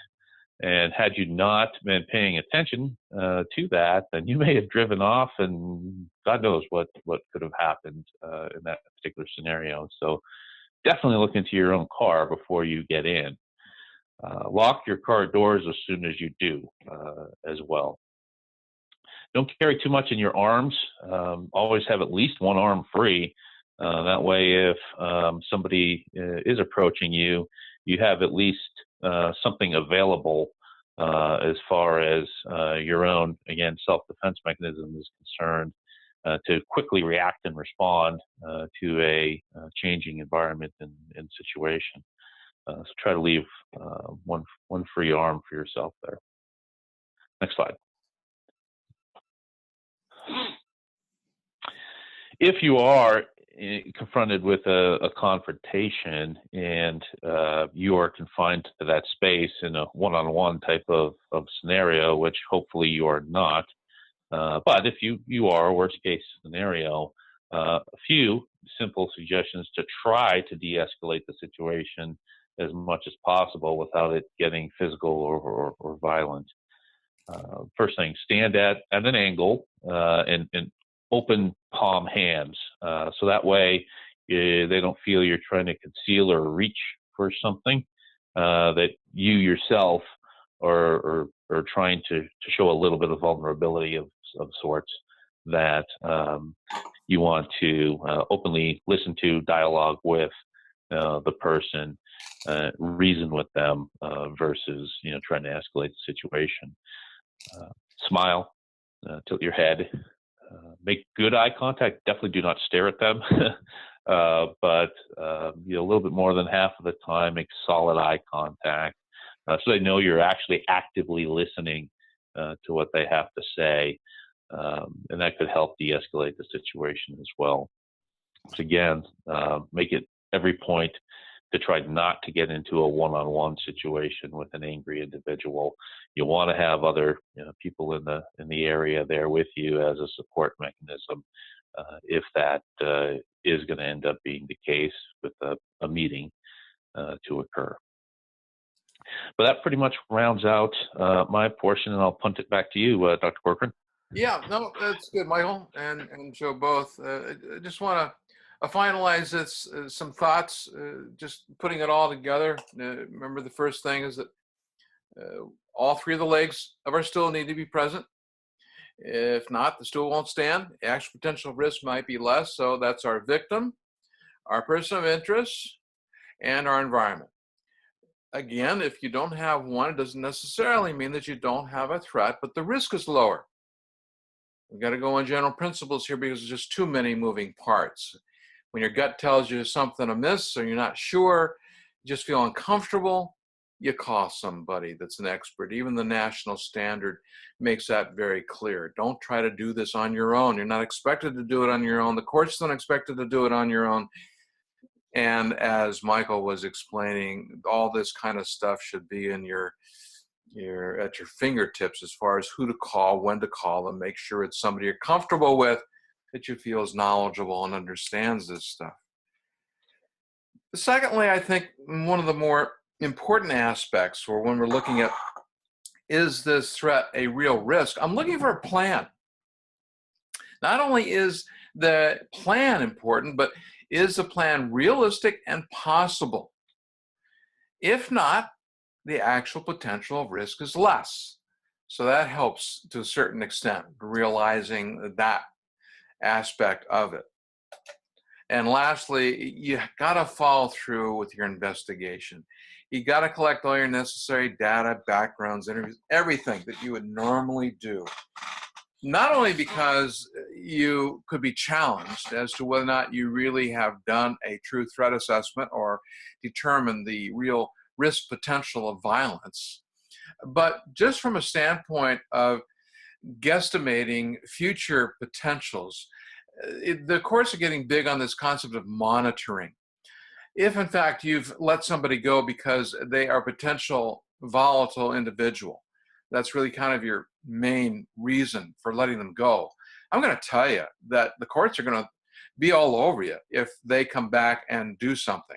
And had you not been paying attention to that, then you may have driven off, and God knows what could have happened in that particular scenario. So definitely look into your own car before you get in. Lock your car doors as soon as you do as well. Don't carry too much in your arms. Always have at least one arm free. That way, if somebody is approaching you, you have at least something available as far as your own, again, self-defense mechanism is concerned, to quickly react and respond to a changing environment and situation. So try to leave one free arm for yourself there. Next slide. If you are confronted with a confrontation and you are confined to that space in a one-on-one type of scenario, which hopefully you are not, but if you are, worst case scenario, a few simple suggestions to try to de-escalate the situation as much as possible without it getting physical or violent. First thing, stand at an angle and open palm hands. So that way they don't feel you're trying to conceal or reach for something, that you yourself or trying to show a little bit of vulnerability of sorts that you want to openly listen to, dialogue with the person, reason with them versus trying to escalate the situation. Smile, tilt your head, make good eye contact. Definitely do not stare at them, but a little bit more than half of the time, make solid eye contact so they know you're actually actively listening to what they have to say, and that could help de-escalate the situation as well. So again, make it every point to try not to get into a one-on-one situation with an angry individual. You want to have other people in the area there with you as a support mechanism if that is going to end up being the case with a meeting to occur. But that pretty much rounds out my portion, and I'll punt it back to you, Dr. Corcoran.
Yeah, no, that's good, Michael and Joe both. I just want to finalize this, some thoughts, just putting it all together. Remember, the first thing is that all three of the legs of our stool need to be present. If not, the stool won't stand. The actual potential risk might be less. So that's our victim, our person of interest, and our environment. Again, if you don't have one, it doesn't necessarily mean that you don't have a threat, but the risk is lower. We've got to go on general principles here because there's just too many moving parts. When your gut tells you something amiss or you're not sure, you just feel uncomfortable, you call somebody that's an expert. Even the national standard makes that very clear. Don't try to do this on your own. You're not expected to do it on your own. The court's not expected to do it on your own. And as Michael was explaining, all this kind of stuff should be in your at your fingertips as far as who to call, when to call them. Make sure it's somebody you're comfortable with, that you feel is knowledgeable and understands this stuff. Secondly, I think one of the more important aspects, or when we're looking at, is this threat a real risk? I'm looking for a plan. Not only is the plan important, but is the plan realistic and possible? If not, the actual potential of risk is less. So that helps to a certain extent, realizing that aspect of it. And lastly, you got to follow through with your investigation. You got to collect all your necessary data, backgrounds, interviews, everything that you would normally do. Not only because you could be challenged as to whether or not you really have done a true threat assessment or determined the real risk potential of violence, but just from a standpoint of guesstimating future potentials. The courts are getting big on this concept of monitoring. If in fact you've let somebody go because they are a potential volatile individual, that's really kind of your main reason for letting them go, I'm going to tell you that the courts are going to be all over you if they come back and do something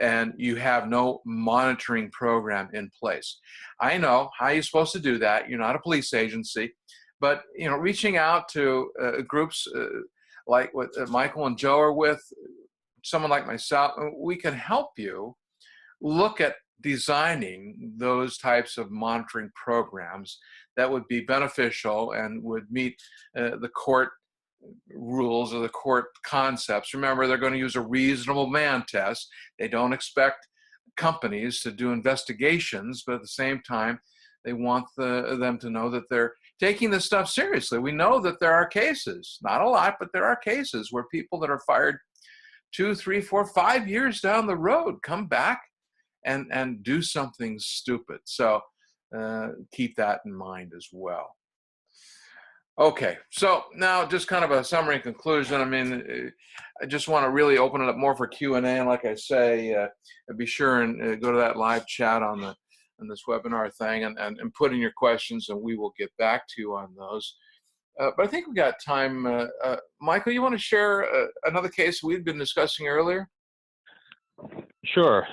and you have no monitoring program in place. I know how you're supposed to do that. You're not a police agency, but reaching out to groups like what Michael and Joe are with, someone like myself, we can help you look at designing those types of monitoring programs that would be beneficial and would meet the court rules or the court concepts. Remember, they're going to use a reasonable man test. They don't expect companies to do investigations, but at the same time, they want them to know that they're taking this stuff seriously. We know that there are cases, not a lot, but there are cases where people that are fired 2, 3, 4, 5 years down the road come back and do something stupid. So keep that in mind as well. Okay, so now just kind of a summary and conclusion. I mean, I just want to really open it up more for Q&A. And like I say, be sure and go to that live chat on this webinar thing and put in your questions, and we will get back to you on those. But I think we got time. Michael, you want to share another case we'd been discussing earlier?
Sure.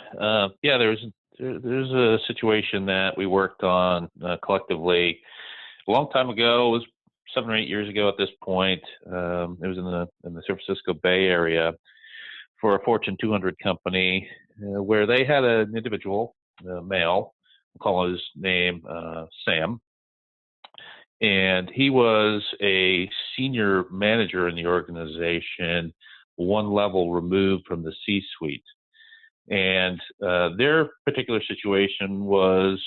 Yeah, there's a situation that we worked on collectively a long time ago. It was 7 or 8 years ago at this point. It was in the San Francisco Bay Area for a Fortune 200 company where they had an individual, male, call his name Sam. And he was a senior manager in the organization, one level removed from the C-suite. And their particular situation was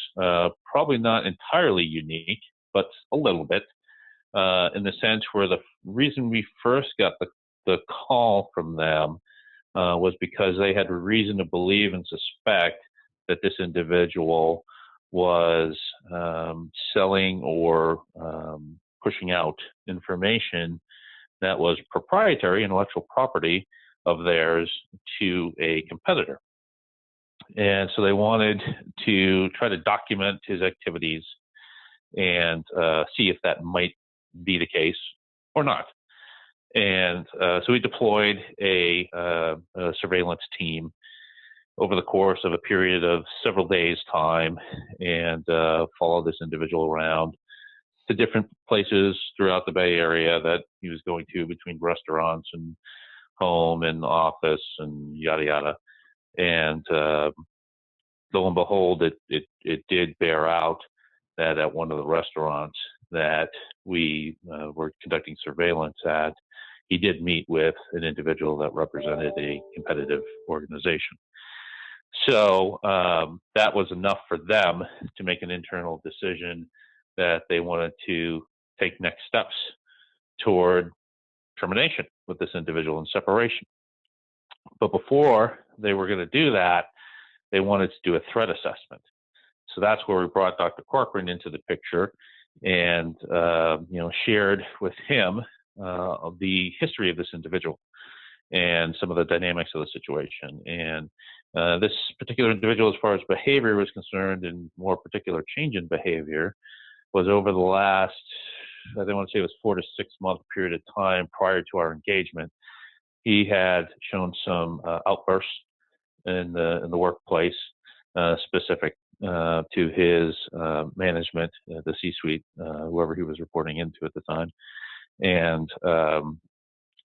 probably not entirely unique, but a little bit, in the sense where the reason we first got the call from them was because they had reason to believe and suspect that this individual was selling or pushing out information that was proprietary intellectual property of theirs to a competitor. And so they wanted to try to document his activities and see if that might be the case or not. And so we deployed a surveillance team over the course of a period of several days' time and followed this individual around to different places throughout the Bay Area that he was going to, between restaurants and home and office and yada yada. And lo and behold, it did bear out that at one of the restaurants that we were conducting surveillance at, he did meet with an individual that represented a competitive organization. So that was enough for them to make an internal decision that they wanted to take next steps toward termination with this individual and separation. But before they were going to do that, they wanted to do a threat assessment. So that's where we brought Dr. Corcoran into the picture and shared with him the history of this individual and some of the dynamics of the situation. And this particular individual, as far as behavior was concerned, and more particular change in behavior, was over the last, I want to say it was 4 to 6 month period of time prior to our engagement. He had shown some outbursts in the workplace, specific to his management, the C-suite, whoever he was reporting into at the time. And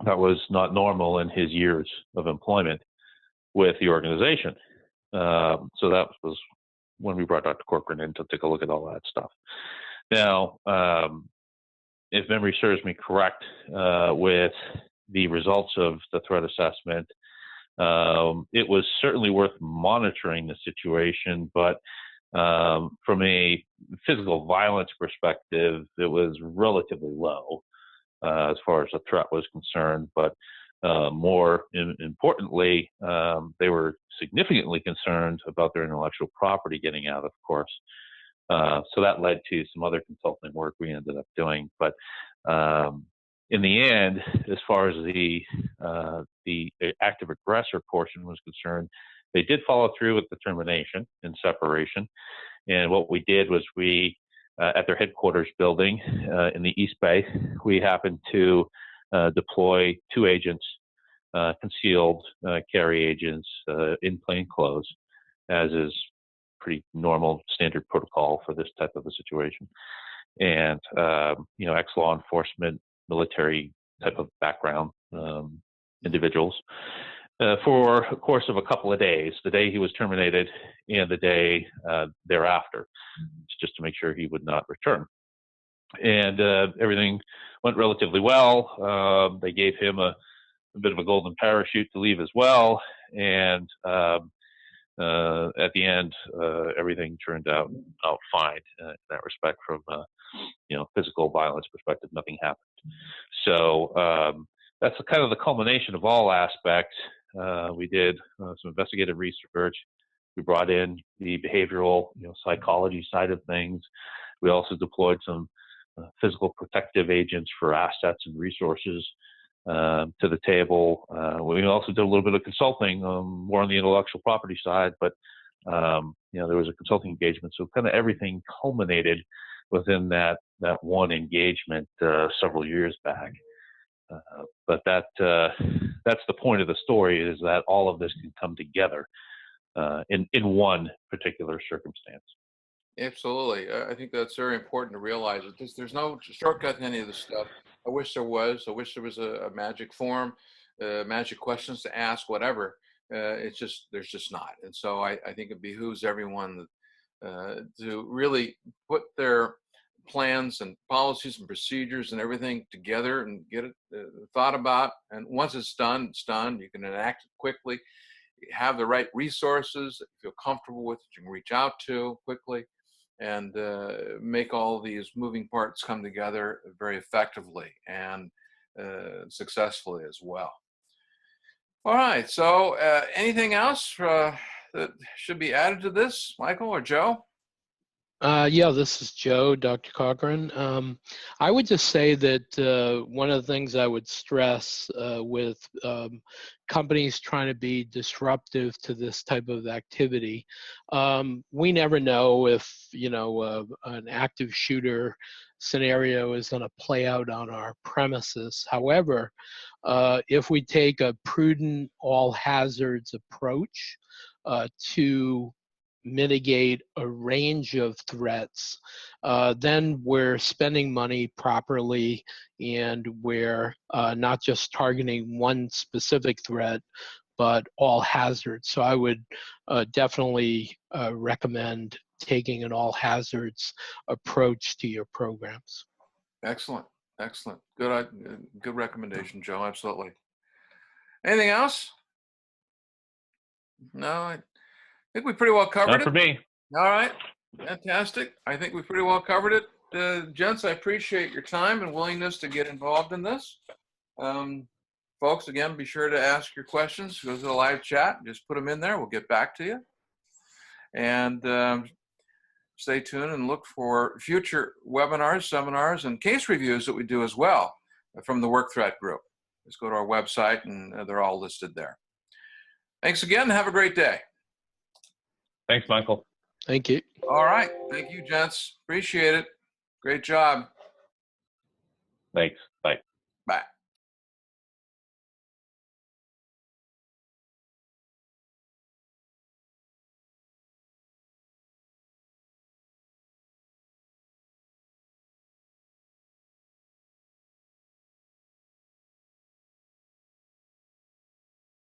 that was not normal in his years of employment with the organization. So that was when we brought Dr. Corcoran in to take a look at all that stuff. Now, if memory serves me correct, with the results of the threat assessment, it was certainly worth monitoring the situation, but from a physical violence perspective, it was relatively low as far as the threat was concerned. But more importantly, they were significantly concerned about their intellectual property getting out, of course. So that led to some other consulting work we ended up doing. But in the end, as far as the active aggressor portion was concerned, they did follow through with the termination and separation. And what we did was we, at their headquarters building in the East Bay, we happened to deploy 2 agents, concealed carry agents in plain clothes, as is pretty normal standard protocol for this type of a situation. And, ex-law enforcement, military type of background individuals for a course of a couple of days, the day he was terminated and the day thereafter, just to make sure he would not return. And everything went relatively well. They gave him a bit of a golden parachute to leave as well. And at the end, everything turned out fine in that respect. From physical violence perspective, nothing happened. So that's kind of the culmination of all aspects. We did some investigative research. We brought in the behavioral, psychology side of things. We also deployed some physical protective agents for assets and resources to the table. We also did a little bit of consulting, more on the intellectual property side, but there was a consulting engagement. So kind of everything culminated within that one engagement several years back. But that's the point of the story, is that all of this can come together in one particular circumstance.
Absolutely. I think that's very important to realize that there's no shortcut in any of this stuff. I wish there was. I wish there was a magic form, magic questions to ask, whatever. There's just not. And so I think it behooves everyone to really put their plans and policies and procedures and everything together and get it thought about. And once it's done, it's done. You can enact it quickly. You have the right resources that you feel comfortable with, that you can reach out to quickly, and make all these moving parts come together very effectively and successfully as well. All right, so anything else that should be added to this, Michael or Joe?
Yeah, this is Joe, Dr. Cochran. I would just say that one of the things I would stress with companies trying to be disruptive to this type of activity, we never know if, you know, an active shooter scenario is going to play out on our premises. However, if we take a prudent all hazards approach to mitigate a range of threats, then we're spending money properly, and we're not just targeting one specific threat, but all hazards. So I would definitely recommend taking an all hazards approach to your programs.
Excellent, excellent. Good recommendation, Joe, absolutely. Anything else? No, I think we pretty well covered
Not
it.
for me.
All right, fantastic. I think we pretty well covered it. Gents, I appreciate your time and willingness to get involved in this. Folks, again, be sure to ask your questions. Go to the live chat. Just put them in there. We'll get back to you. And stay tuned and look for future webinars, seminars, and case reviews that we do as well from the Workthreat group. Just go to our website, and they're all listed there. Thanks again. Have a great day.
Thanks, Michael.
Thank you.
All right. Thank you, gents. Appreciate it. Great job.
Thanks.